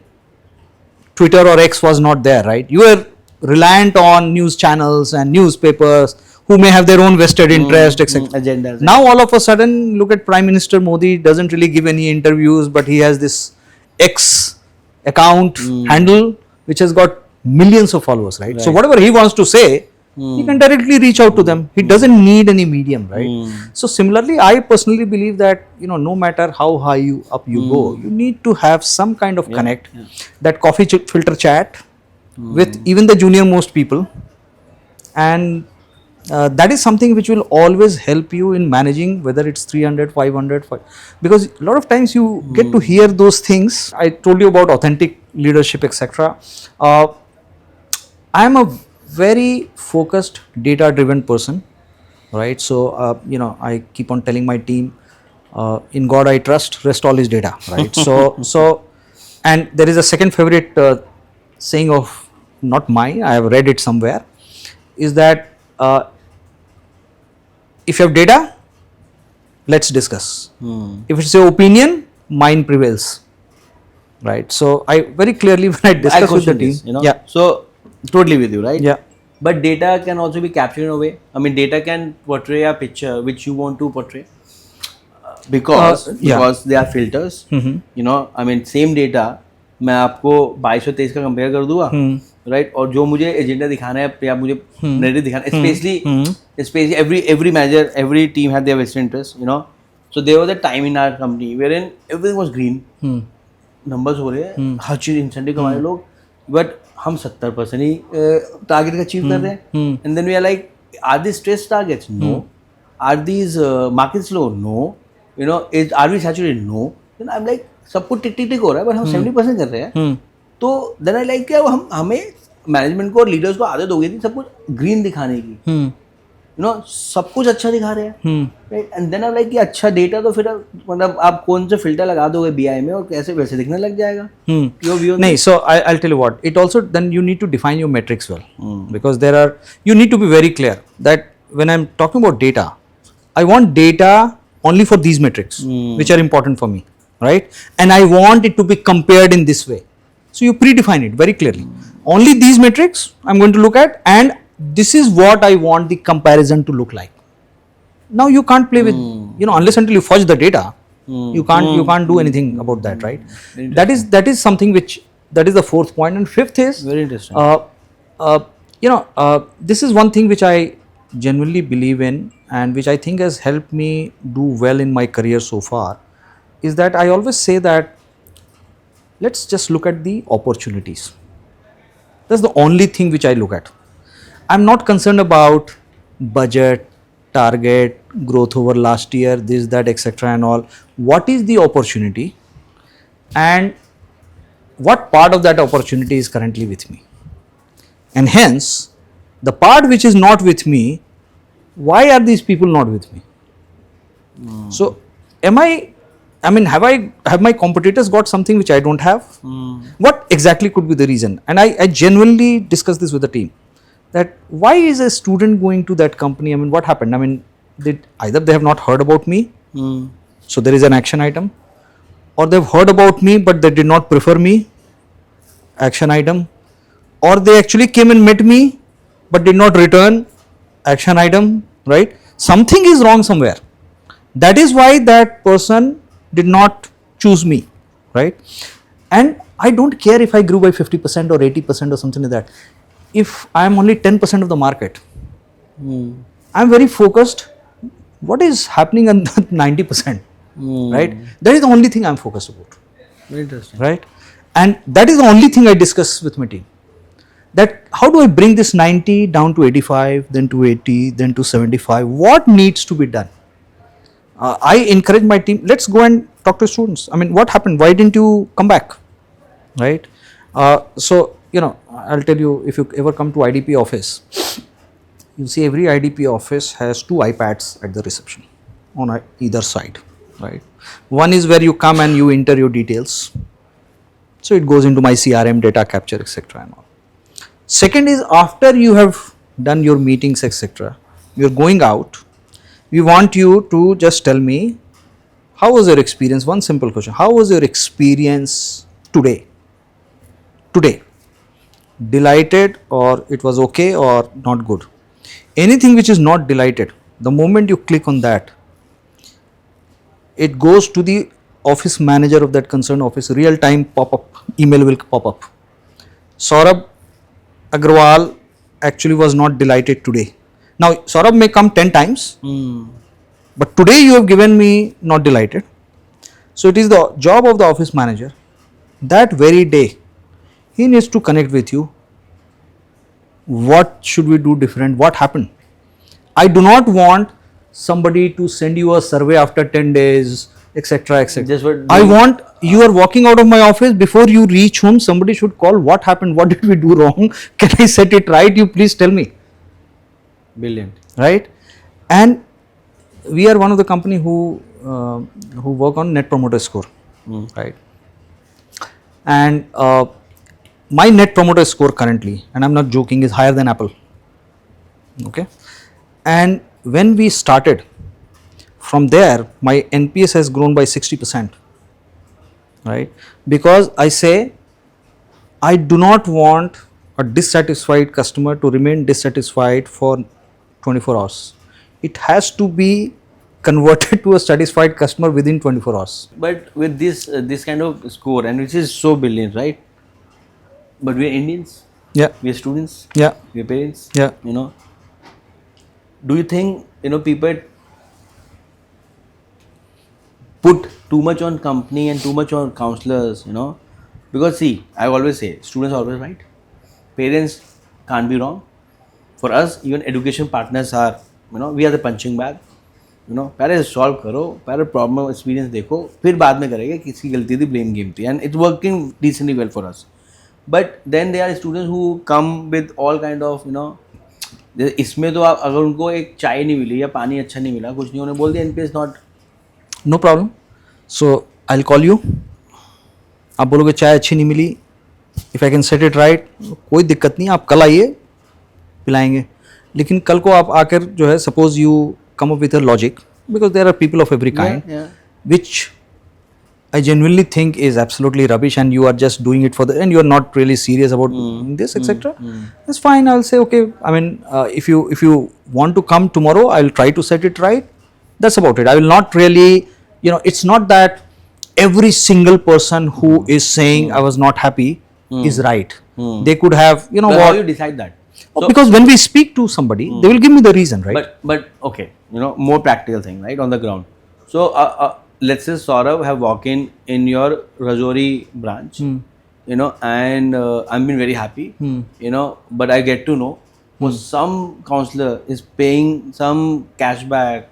Twitter or X was not there, right, you were reliant on news channels and newspapers who may have their own vested interest, etc. Agendas. Now all of a sudden, look at Prime Minister Modi, doesn't really give any interviews, but he has this X account handle which has got millions of followers, right? So whatever he wants to say, he can directly reach out to them. He doesn't need any medium, right? So similarly, I personally believe that, no matter how high you go, you need to have some kind of connect, that coffee filter chat with even the junior most people, and that is something which will always help you in managing, whether it's 300, 500, because a lot of times you get to hear those things. I told you about authentic leadership, etc. I am a very focused, data driven person, right? So I keep on telling my team, in God I trust, rest all is data, right? So and there is a second favorite saying of not mine, I have read it somewhere, is that if you have data, let's discuss. If it's your opinion, mine prevails, right? So I very clearly when I I discuss with the question team, this, you know. yeah, So totally with you, right? yeah, But data can also be captured in a way. I mean, data can portray a picture which you want to portray because yeah, they are filters. You know, I mean, same data मैं आपको 2223 का compare कर दूंगा, right? और जो मुझे agenda दिखाना है या मुझे नैरेटिव दिखाना है, specially every manager, every team had their vested interest, you know. So there was a time in our company wherein everything was green, numbers हो रहे हैं, हर चीज इंसेंटिव कमा रहे लोग, बट हम 70% ही टारगेट का अचीव कर रहे हैं. And then we are like, are this stress targets? No. Are these market slow? No. You know, is are we saturated? No. Then I am like, सब कुछ टिक टिक टिक हो रहा है, बट हम 70% कर रहे हैं. तो देन आई लाइक, क्या हमें मैनेजमेंट को और लीडर्स को आदत हो गई थी सब कुछ ग्रीन दिखाने की. यू नो, सब कुछ अच्छा दिखा रहे हैं, right? And then I like कि अच्छा डेटा तो फिर मतलब आप कौन से फिल्टर लगा दोगे बीआई में और कैसे वैसे दिखने लग जाएगा. नहीं, so I'll tell you what, it also then you need to define your metrics well, because there are, you need to be very clear that when I'm talking about data, I want data only for these metrics which are important for me, right? And I want it to be compared in this way. So you predefine it very clearly. Only these metrics I'm going to look at, and this is what I want the comparison to look like. Now you can't play with, you know, unless until you fudge the data, you can't do anything about that, right? That is something which, that is the fourth point. And fifth is Very interesting. you know, this is one thing which I genuinely believe in, and which I think has helped me do well in my career so far, is that I always say that let's just look at the opportunities. That's the only thing which I look at. I'm not concerned about budget, target, growth over last year, this, that, etc. and all. What is the opportunity, and what part of that opportunity is currently with me? And hence, the part which is not with me, why are these people not with me? So, have my competitors got something which I don't have? What exactly could be the reason? And I genuinely discuss this with the team, that why is a student going to that company? I mean, what happened? I mean, either they have not heard about me, so there is an action item, or they've heard about me but they did not prefer me, action item, or they actually came and met me but did not return, action item, right? Something is wrong somewhere. That is why that person did not choose me, right? And I don't care if I grew by 50% or 80% or something like that. If I am only 10% of the market, I am very focused. What is happening on that 90%, right? That is the only thing I am focused about. Very interesting. Right? And that is the only thing I discuss with my team. That how do I bring this 90 down to 85, then to 80, then to 75? What needs to be done? I encourage my team, let's go and talk to students. I mean, what happened? Why didn't you come back? Right? So, you know, I'll tell you, if you ever come to IDP office, you see every IDP office has 2 iPads at the reception on either side, right? One is where you come and you enter your details. So it goes into my CRM, data capture, etc. and all. Second is, after you have done your meetings, etc., you're going out, we want you to just tell me, how was your experience? One simple question. How was your experience today? Today. Delighted, or it was okay, or not good? Anything which is not delighted, the moment you click on that, it goes to the office manager of that concerned office, real time pop up, email will pop up. Saurabh Arora actually was not delighted today. Now, Saurabh may come 10 times, but today you have given me not delighted. So, it is the job of the office manager that very day, he needs to connect with you. What should we do different? What happened? I do not want somebody to send you a survey after 10 days, etc. etc. I want, you are walking out of my office, before you reach home, somebody should call, what happened? What did we do wrong? Can I set it right? You please tell me. Brilliant. Right? And we are one of the company who work on net promoter score, right? And my net promoter score currently, and I'm not joking, is higher than Apple. Okay? And when we started, from there my NPS has grown by 60%. right? Because I say I do not want a dissatisfied customer to remain dissatisfied for 24 hours. It has to be converted to a satisfied customer within 24 hours. But with this kind of score, and which is so brilliant, right? But we are Indians, Yeah, we are students, yeah, we are parents. yeah. Do you think people put too much on company and too much on counselors? Because see, I always say students are always right, parents can't be wrong. For us, even education partners are, we are the punching bag. पहले solve करो, पहले problem experience देखो, फिर बाद में करेंगे किसकी गलती थी, ब्लेम गेम थी, and it's working decently well for us. But then they are students who come with all kind of इसमें तो आप अगर उनको एक चाय नहीं मिली या पानी अच्छा नहीं मिला, कुछ नहीं, उन्हें बोल दिया NPS not. No problem. So I will call you. आप बोलोगे चाय अच्छी नहीं मिली, if I can set it right, कोई दिक्कत नहीं, आप कल आइए, पिलाएंगे. लेकिन कल को आप आकर जो है, suppose you come up with a logic, because there are people of every kind, which I genuinely think is absolutely rubbish, and you are just doing it and you are not really serious about this, etc. That's fine. I'll say, okay, I mean, if you want to come tomorrow, I'll try to set it right. That's about it. I will not really, it's not that every single person who is saying I was not happy is right. They could have, But how you decide that? Because when we speak to somebody, they will give me the reason, right? But okay, more practical thing, right, on the ground. So let's say Saurabh have walked in your Rajouri branch, and I've been very happy, but I get to know some counselor is paying some cashback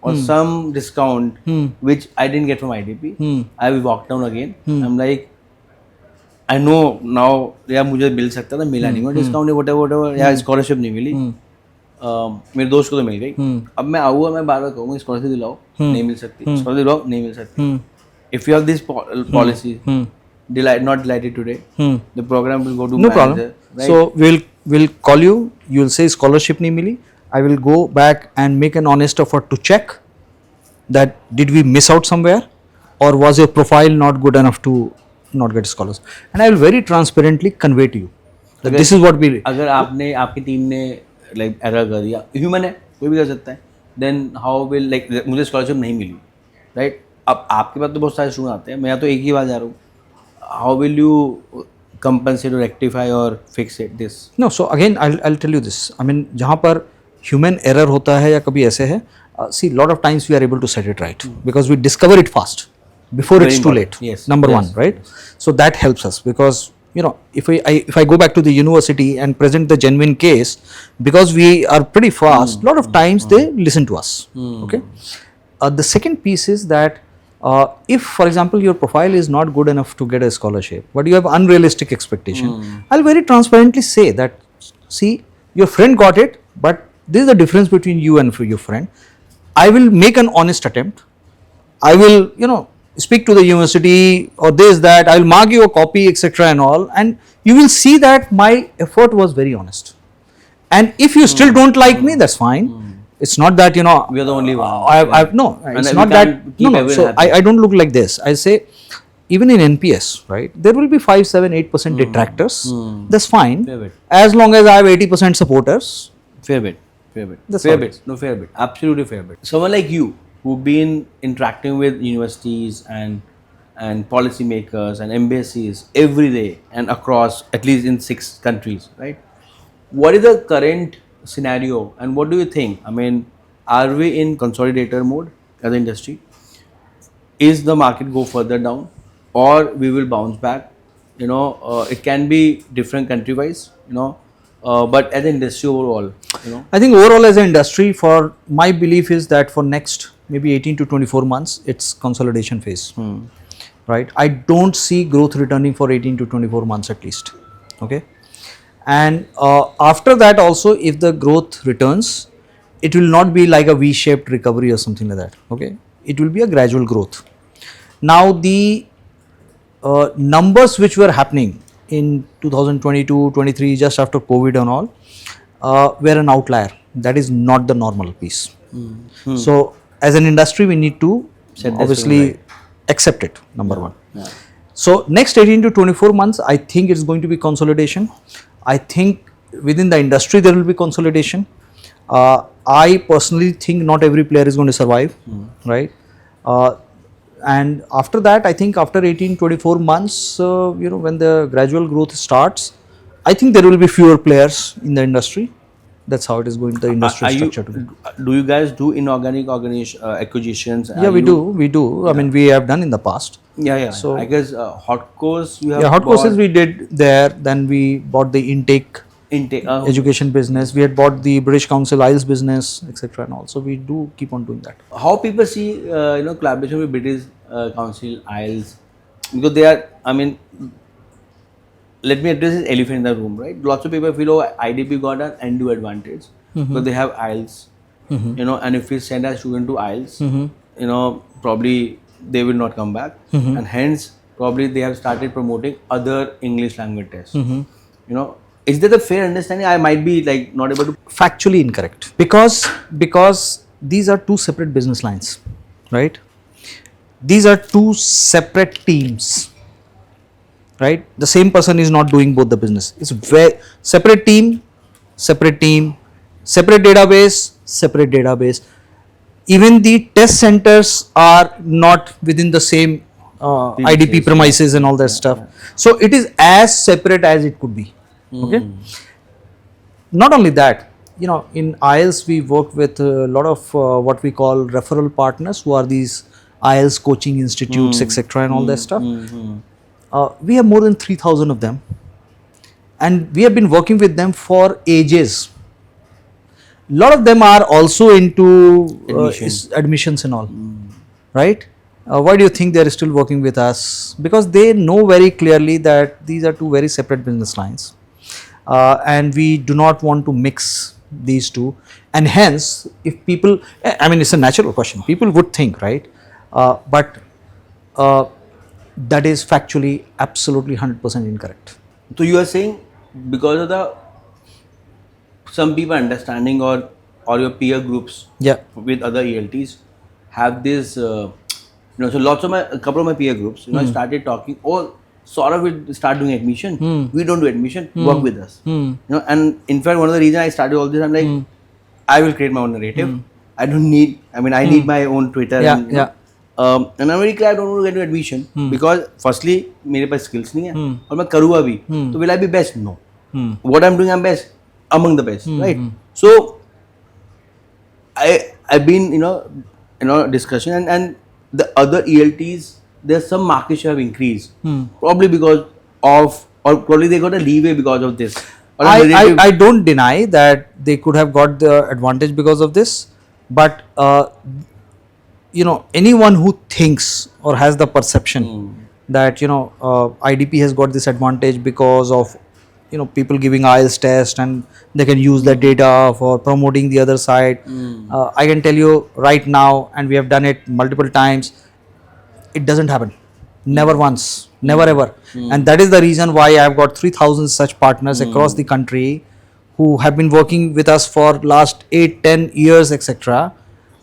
or some discount which I didn't get from IDP. I will walk down again. I'm like, I know now, या मुझे मिल सकता था, मिला नहीं, discount whatever, या scholarship नहीं मिली, मेरे दोस्त को तो मिल गई. अब मैं आऊँगा, मैं बार बार कहूँगा स्कॉलरशिप दिलाओ, नहीं मिल सकती, स्कॉलरशिप दिलाओ, नहीं मिल सकती. If you have this policy, not delighted today, the program will go to no manager, problem, right? so we'll call you, you'll say scholarship nahi mili. I will go back and make an honest effort to check that did we miss out somewhere, or was your profile not good enough to not get scholars, and I will very transparently convey to you that this is what we. अगर आपने, आपकी team ने like error कर दिया, human है, कोई भी कर सकता है, देन हाउ विल, लाइक मुझे स्कॉलरशिप नहीं मिली, राइट? अब आपके पास तो बहुत सारे स्टूडेंट आते हैं, मैं तो एक ही बार जा रहा हूँ, how will you compensate or rectify or fix it this? No, so again I'll tell you this. I mean, जहाँ पर human error होता है या कभी ऐसे है, see, lot of times we are able to set it right because we discover it fast before Very it's too important. late. Yes. Number Yes. one, right? So that helps us because if I go back to the university and present the genuine case, because we are pretty fast, lot of times they listen to us. Okay. The second piece is that if, for example, your profile is not good enough to get a scholarship, but you have unrealistic expectation, I'll very transparently say that, see, your friend got it, but this is the difference between you and your friend. I will make an honest attempt. I will, speak to the university or this, that, I will mark you a copy, etc. and all, and you will see that my effort was very honest. And if you still don't like me, that's fine. It's not that, We are the only one. No, it's not that. No. So I don't look like this. I say, even in NPS, right, there will be 5, 7, 8% detractors. That's fine. Fair bit. As long as I have 80% supporters. Fair bit. That's fair all bit. No, fair bit. Absolutely fair bit. Someone like you, who've been interacting with universities and policymakers and embassies every day and across at least in 6 countries, right? What is the current scenario and what do you think? I mean, are we in consolidator mode as an industry? Is the market go further down or we will bounce back? It can be different country wise, but as an industry overall, I think overall as an industry, for my belief is that for next maybe 18 to 24 months, it's consolidation phase. Right? I don't see growth returning for 18 to 24 months at least. Okay. And after that also, if the growth returns, it will not be like a V-shaped recovery or something like that. Okay. It will be a gradual growth. Now the numbers which were happening in 2022, 23, just after COVID and all, were an outlier. That is not the normal piece. So as an industry, we need to obviously accept it, number one. So next 18 to 24 months, I think it's going to be consolidation. I think within the industry there will be consolidation. I personally think not every player is going to survive, right? Uh, and after that, I think after 18 24 months, when the gradual growth starts, I think there will be fewer players in the industry. That's how it is going, the industry Are you? structure to be. Do you guys do inorganic acquisitions? Yeah, we do. I mean, we have done in the past. Yeah. So I guess hot course you have yeah, hot courses bought we did there. Then we bought the intake intake. education business. We had bought the British Council IELTS business, etc. And also we do keep on doing that. How people see collaboration with British Council IELTS, because they are, I mean, let me address this elephant in the room, right? Lots of people feel, oh, IDP got an undue advantage because they have IELTS, and if we send a student to IELTS, probably they will not come back, and hence probably they have started promoting other English language tests. Is that a fair understanding? I might be like not able to. Factually incorrect, because these are two separate business lines, right? These are two separate teams, right? The same person is not doing both the business. It's very separate team, separate database, separate database. Even the test centers are not within the same IDP premises and all that stuff. So it is as separate as it could be. Okay. Not only that, in IELTS we work with a lot of what we call referral partners, who are these IELTS coaching institutes, etc. and all that stuff. We have more than 3,000 of them, and we have been working with them for ages. A lot of them are also into admissions and all, right? Why do you think they are still working with us? Because they know very clearly that these are two very separate business lines, and we do not want to mix these two. And hence, if people, I mean, it's a natural question. People would think, right? But that is factually absolutely 100% incorrect. So you are saying because of the some people understanding or your peer groups Yeah. with other ELTs have this so lots of a couple of my peer groups started talking, oh, Saurabh will start doing admission, we don't do admission, work with us, and in fact one of the reasons I started all this, I'm like, I will create my own narrative. I don't need, I mean, I need my own Twitter. Yeah, and, yeah. And I'm very glad I don't want to get into admission because firstly मेरे पास skills नहीं है और मैं करूँगा भी तो will I be best? No. What I'm doing, I'm best among the best, right? So I've been discussion and the other ELTs, there's some market share have increased probably because of, or probably they got a leeway because of this. I don't deny that they could have got the advantage because of this, but anyone who thinks or has the perception that IDP has got this advantage because of people giving IELTS test and they can use that data for promoting the other side, I can tell you right now, and we have done it multiple times, it doesn't happen. Never once, never ever. And that is the reason why I have got 3,000 such partners across the country who have been working with us for last 8-10 years, etc.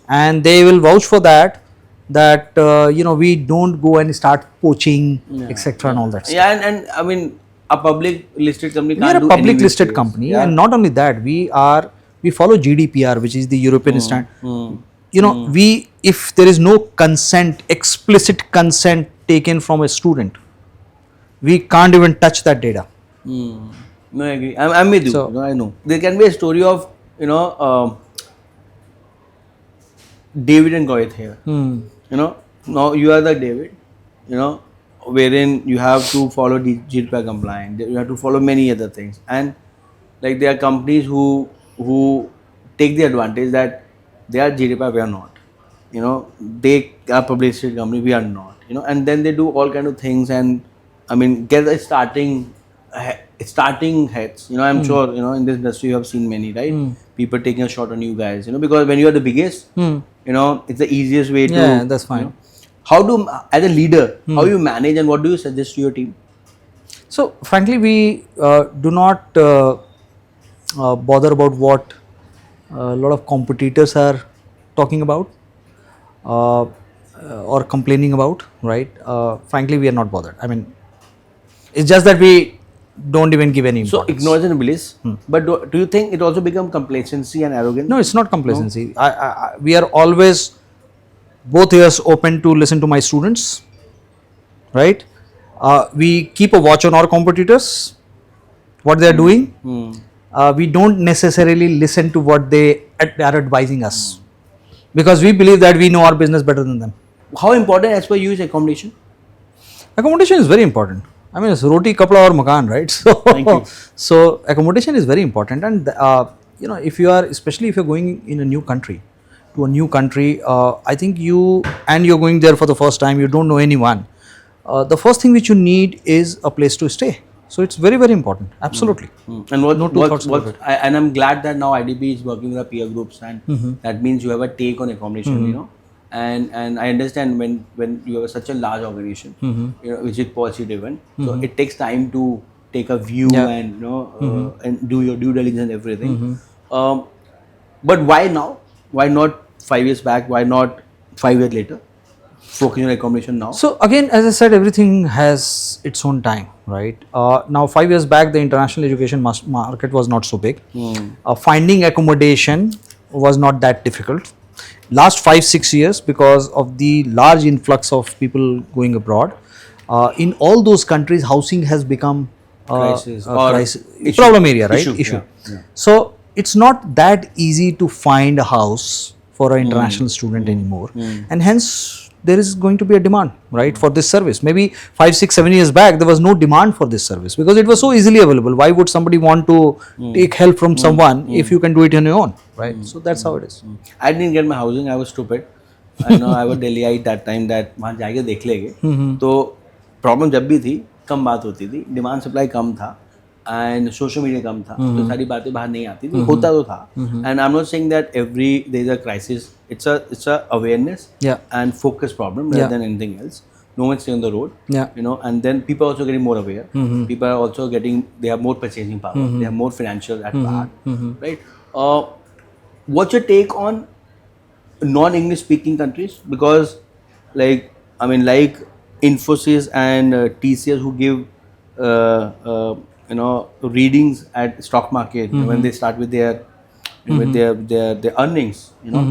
And they will vouch for that we don't go and start poaching, etc. and all that stuff. Yeah, and I mean, a public listed company We are a public listed company, and not only that, we follow GDPR, which is the European standard. If there is no consent, explicit consent taken from a student, we can't even touch that data. No, I agree. I'm with you. So, I know. There can be a story of, David and Govt here. Now you are the David, wherein you have to follow the GDPR compliant, you have to follow many other things. And like there are companies who take the advantage that they are GDPR, we are not. They are publicity company, we are not. And then they do all kind of things and I mean get a starting heads. I'm sure in this industry you have seen many, right? People taking a shot on you guys, because when you are the biggest, it's the easiest way to. Yeah, that's fine. How do, as a leader, how you manage and what do you suggest to your team? So frankly, we do not bother about what a lot of competitors are talking about. or complaining about, right? Frankly, we are not bothered. I mean, it's just that we don't even give any So importance. ignorance and bliss. But do you think it also become complacency and arrogance? No, it's not complacency. We are always both ears open to listen to my students, right? We keep a watch on our competitors, what they are doing. We don't necessarily listen to what they are advising us, because we believe that we know our business better than them. How important as per you is accommodation? Accommodation is very important. I mean, it's roti, kapda, or makan, right? So, Thank you. so accommodation is very important, and you know, if you are, especially if you're going in a new country, to a new country, I think you're going there for the first time, you don't know anyone. The first thing which you need is a place to stay. So it's very, very important. Absolutely. And No two thoughts about it. and I'm glad that now IDP is working with our peer groups, and that means you have a take on accommodation, you know. And I understand when you have such a large organization, you know, which is policy driven, so it takes time to take a view and you know and do your due diligence and everything. But why now? Why not 5 years back? Why not 5 years later? Focusing on accommodation now. So again, as I said, everything has its own time, right? Now, 5 years back, the international education market was not so big. Finding accommodation was not that difficult. Last 5-6 years, because of the large influx of people going abroad, in all those countries, housing has become Crisis a or crisis, issue. problem area, right? Issue, yeah. So it's not that easy to find a house for an international student anymore, and hence there is going to be a demand, right, for this service. Maybe 5, 6, 7 years back, there was no demand for this service because it was so easily available. Why would somebody want to take help from someone if you can do it on your own, right? So that's how it is. I didn't get my housing. I was stupid. I know I was Delhiite that time. That वहाँ जाके देख लेंगे. तो problem जब भी थी कम बात होती थी, डिमांड सप्लाई कम था, एंड सोशल मीडिया कम था, तो सारी बातें बाहर नहीं आती थी, होता तो था. And I am not saying that every there is a crisis. It's a awareness Yeah. and focus problem rather Yeah. than anything else. No one's staying on the road. Yeah. You know, and then people are also getting more aware. People are also getting, they have more purchasing power. They have more financial at heart, right? What's your take on non-English speaking countries? Because like I mean, like Infosys and TCS, who give you know, readings at stock market when they start with their earnings, you know.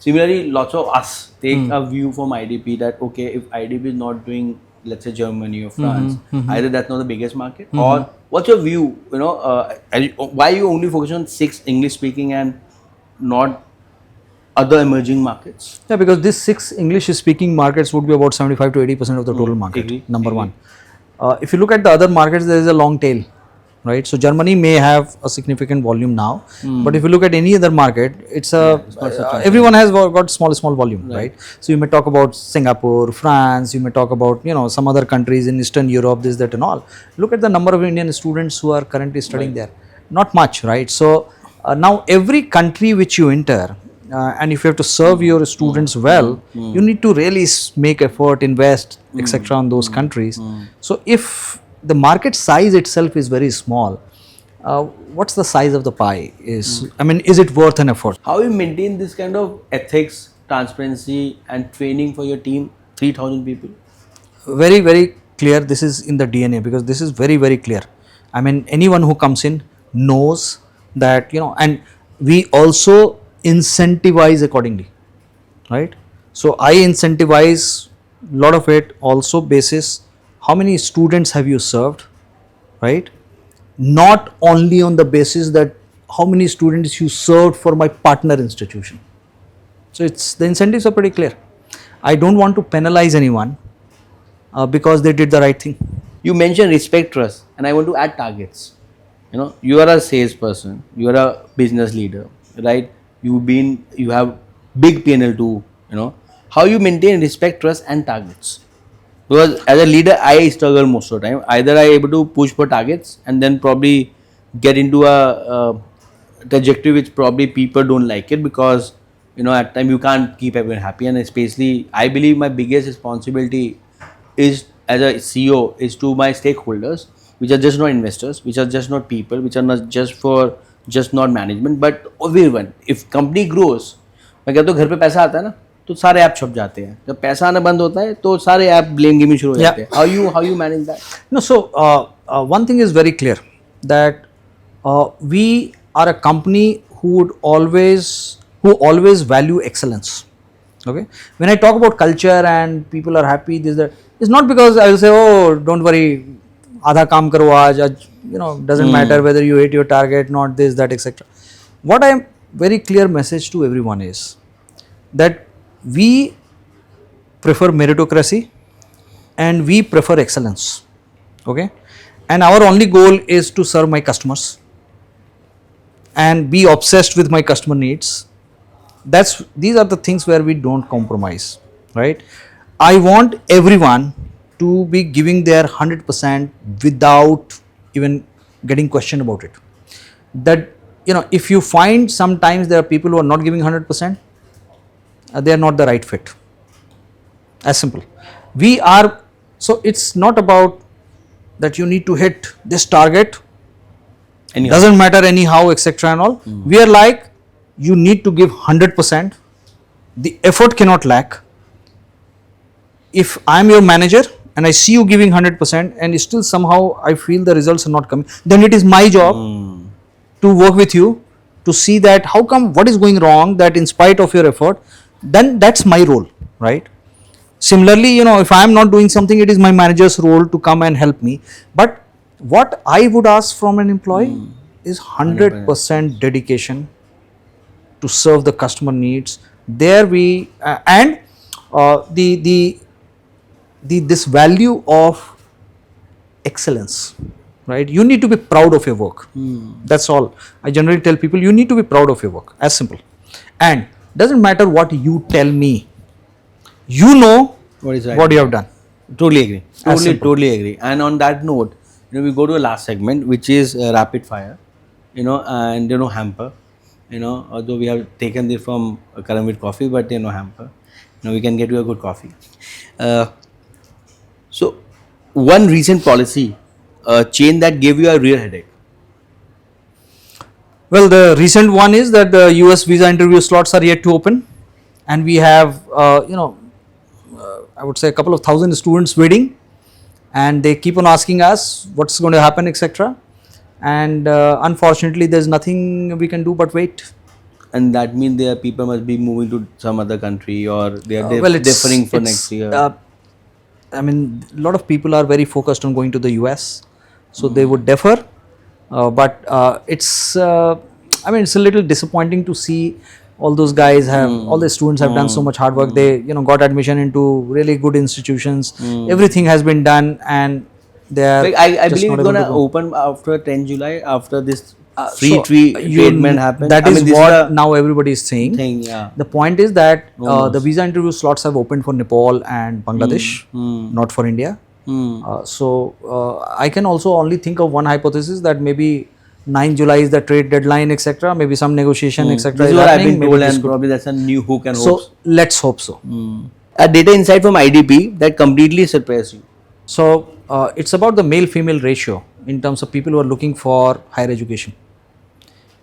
Similarly, lots of us take a view from IDP that okay, if IDP is not doing, let's say Germany or France, either that's not the biggest market, or what's your view? You know, why you only focus on 6 English speaking and not other emerging markets? Yeah, because these 6 English speaking markets would be about 75 to 80% of the total market. Agree, Number one. If you look at the other markets, there is a long tail, right? So Germany may have a significant volume now, but if you look at any other market, it's everyone has got small volume, right? So you may talk about Singapore, France, you may talk about, you know, some other countries in Eastern Europe, this, that, and all. Look at the number of Indian students who are currently studying there. Not much, right? So now every country which you enter, and if you have to serve your students well, you need to really make effort, invest, etc. on those countries. So if the market size itself is very small, what's the size of the pie is? I mean, is it worth an effort? How you maintain this kind of ethics, transparency, and training for your team? 3,000 people. Very, very clear. This is in the DNA, because this is very, very clear. I mean, anyone who comes in knows that, you know, and we also incentivize accordingly, right? So I incentivize a lot of it also basis how many students have you served, right? Not only on the basis that how many students you served for my partner institution. So it's, the incentives are pretty clear. I don't want to penalize anyone because they did the right thing. You mentioned respect, trust, and I want to add targets. You know, you are a salesperson, you are a business leader, right? You have big P&L too. You know, how you maintain respect, trust, and targets? Because as a leader, I struggle most of the time. Either I able to push for targets and then probably get into a trajectory which probably people don't like it, because you know at time you can't keep everyone happy, and especially I believe my biggest responsibility is as a CEO is to my stakeholders, which are just not investors, which are just not people, which are not just not management, but everyone. If company grows, मैं कहता हूँ घर पे पैसा आता है ना, तो सारे ऐप छप जाते हैं. जब पैसा आना बंद होता है तो सारे ऐप ब्लेम गेमिंग शुरू हो जाते हैं. How you manage that? No, so one thing is very clear that we are a company who always value excellence. Okay, when I talk about culture and people are happy, this that, it's not because I will say, oh, don't worry, आधा काम करो आज, doesn't matter whether you hit your target, not this, that, etc. What I am very clear message to everyone is that we prefer meritocracy and we prefer excellence. Okay, and our only goal is to serve my customers and be obsessed with my customer needs. These are the things where we don't compromise, right? I want everyone to be giving their 100% without even getting questioned about it. That, if you find sometimes there are people who are not giving 100%, they are not the right fit. As simple. So it's not about that you need to hit this target, anyhow. Doesn't matter anyhow, etc. and all. We are like, you need to give 100%. The effort cannot lack. If I am your manager and I see you giving 100% and still somehow I feel the results are not coming, then it is my job to work with you to see that how come, what is going wrong, that in spite of your effort, then that's my role, right? Similarly, if I am not doing something, it is my manager's role to come and help me. But what I would ask from an employee is 100% dedication to serve the customer needs. There we and this value of excellence, right? You need to be proud of your work. That's all. I generally tell people, you need to be proud of your work. As simple. And doesn't matter what you tell me. You know what is right, what you have done. Totally agree. Totally agree. And on that note, we go to a last segment, which is rapid fire, and hamper. Although we have taken this from Karam with coffee, but hamper. We can get you a good coffee. So, one recent policy change that gave you a real headache. Well, the recent one is that the US visa interview slots are yet to open, and we have I would say a couple of thousand students waiting, and they keep on asking us what's going to happen, etc. And unfortunately, there's nothing we can do but wait. And that means their people must be moving to some other country, or they are deferring for next year. I mean, a lot of people are very focused on going to the US, so they would defer. But it's it's a little disappointing to see all those guys all the students have done so much hard work. They got admission into really good institutions. Everything has been done, and they are. I believe it's gonna open after 10 July, after this free treatment happens. That is what now everybody is saying. Yeah. The point is that the visa interview slots have opened for Nepal and Bangladesh, not for India. So I can also only think of one hypothesis, that maybe 9 July is the trade deadline, etc. Maybe some negotiation, etc. This is what I've been told, and probably that's a new hook and hopes. So let's hope so. A data insight from IDP that completely surprised you. So it's about the male-female ratio in terms of people who are looking for higher education.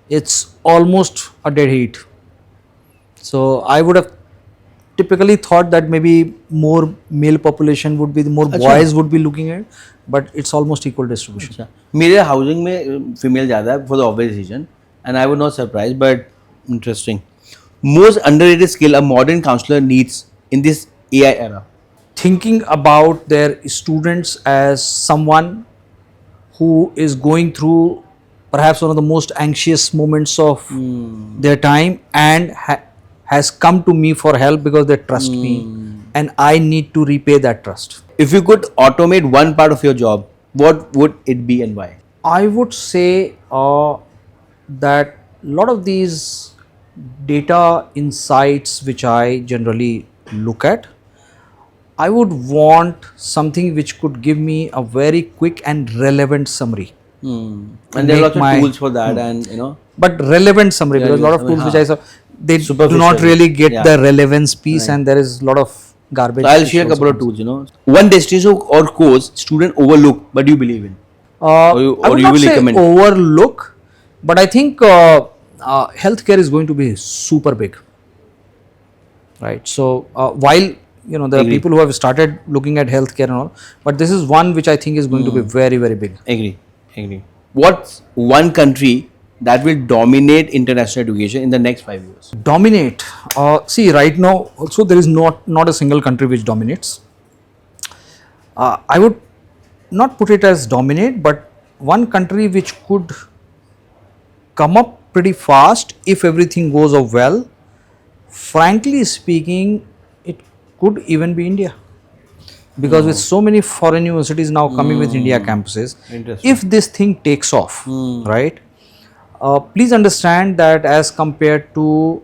It's almost a dead heat. So I would have typically thought that maybe more male population would be, more boys would be looking at, but it's almost equal distribution. मेरे housing में female ज़्यादा है for the obvious reason, and I was not surprised, but interesting. Most underrated skill a modern counselor needs in this AI era. Thinking about their students as someone who is going through perhaps one of the most anxious moments of their time, and has come to me for help because they trust me, and I need to repay that trust. If you could automate one part of your job, what would it be and why? I would say that a lot of these data insights which I generally look at, I would want something which could give me a very quick and relevant summary. And there are lots of tools for that, and but relevant summary, because a lot of tools which I saw, they do not really get the relevance piece, and there is a lot of garbage. So I'll share a couple of tools. One destination or course student overlook but you believe in, I would not say overlook, but I think healthcare is going to be super big. right? So while there are Agree. people who have started looking at healthcare and all, but this is one which I think is going to be very, very big. Agree. What's one country that will dominate international education in the next 5 years? Dominate. See, right now also there is not a single country which dominates. I would not put it as dominate, but one country which could come up pretty fast if everything goes up well. Frankly speaking, it could even be India, because with so many foreign universities now coming with India campuses, Interesting. if this thing takes off, right? Please understand that as compared to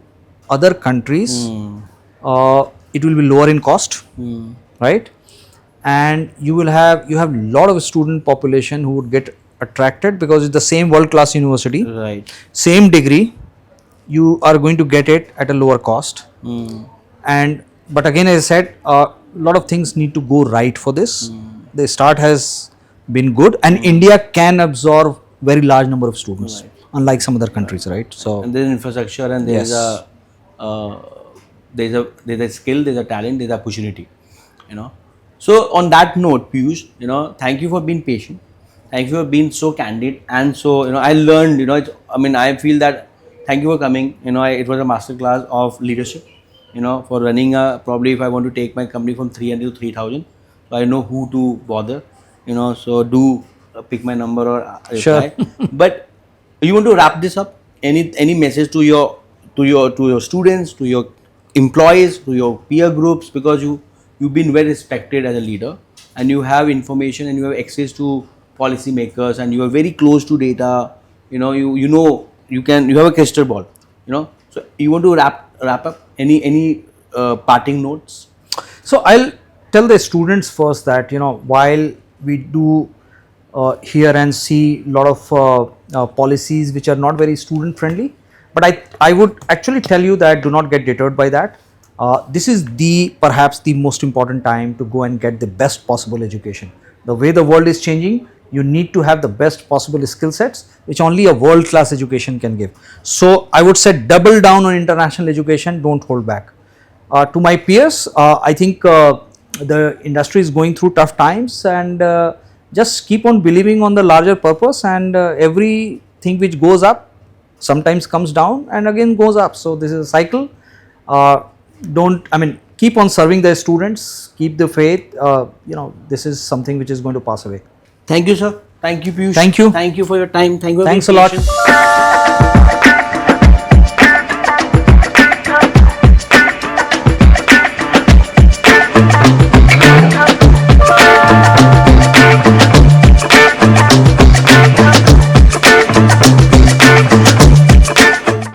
other countries, it will be lower in cost, right? And you have lot of student population who would get attracted because it's the same world class university, Right. same degree, you are going to get it at a lower cost. And but again, as I said, a lot of things need to go right for this. The start has been good, and India can absorb very large number of students, unlike some other countries, right? So And there's infrastructure, and there's Yes. there's a skill, there's a talent, there's opportunity. So on that note, Piyush, thank you for being patient. Thank you for being so candid, and so I learned. I feel that thank you for coming. It was a masterclass of leadership. For running probably if I want to take my company from 300 to 3,000, so I know who to bother. So do pick my number or reply. Sure. But you want to wrap this up? Any message to your students, to your employees, to your peer groups, because you've been well respected as a leader, and you have information and you have access to policy makers, and you are very close to data. You have a crystal ball. So you want to wrap up any parting notes? So I'll tell the students first that while we do hear and see a lot of policies which are not very student friendly, but I would actually tell you that do not get deterred by that. This is perhaps the most important time to go and get the best possible education. The way the world is changing, you need to have the best possible skill sets which only a world class education can give. So I would say double down on international education, don't hold back. To my peers, I think the industry is going through tough times, and just keep on believing on the larger purpose, and everything which goes up sometimes comes down and again goes up. So this is a cycle. Keep on serving the students, keep the faith. This is something which is going to pass away. Thank you, sir. Thank you, Piyush. Thank you. Thank you for your time. Thank you. Thanks a lot.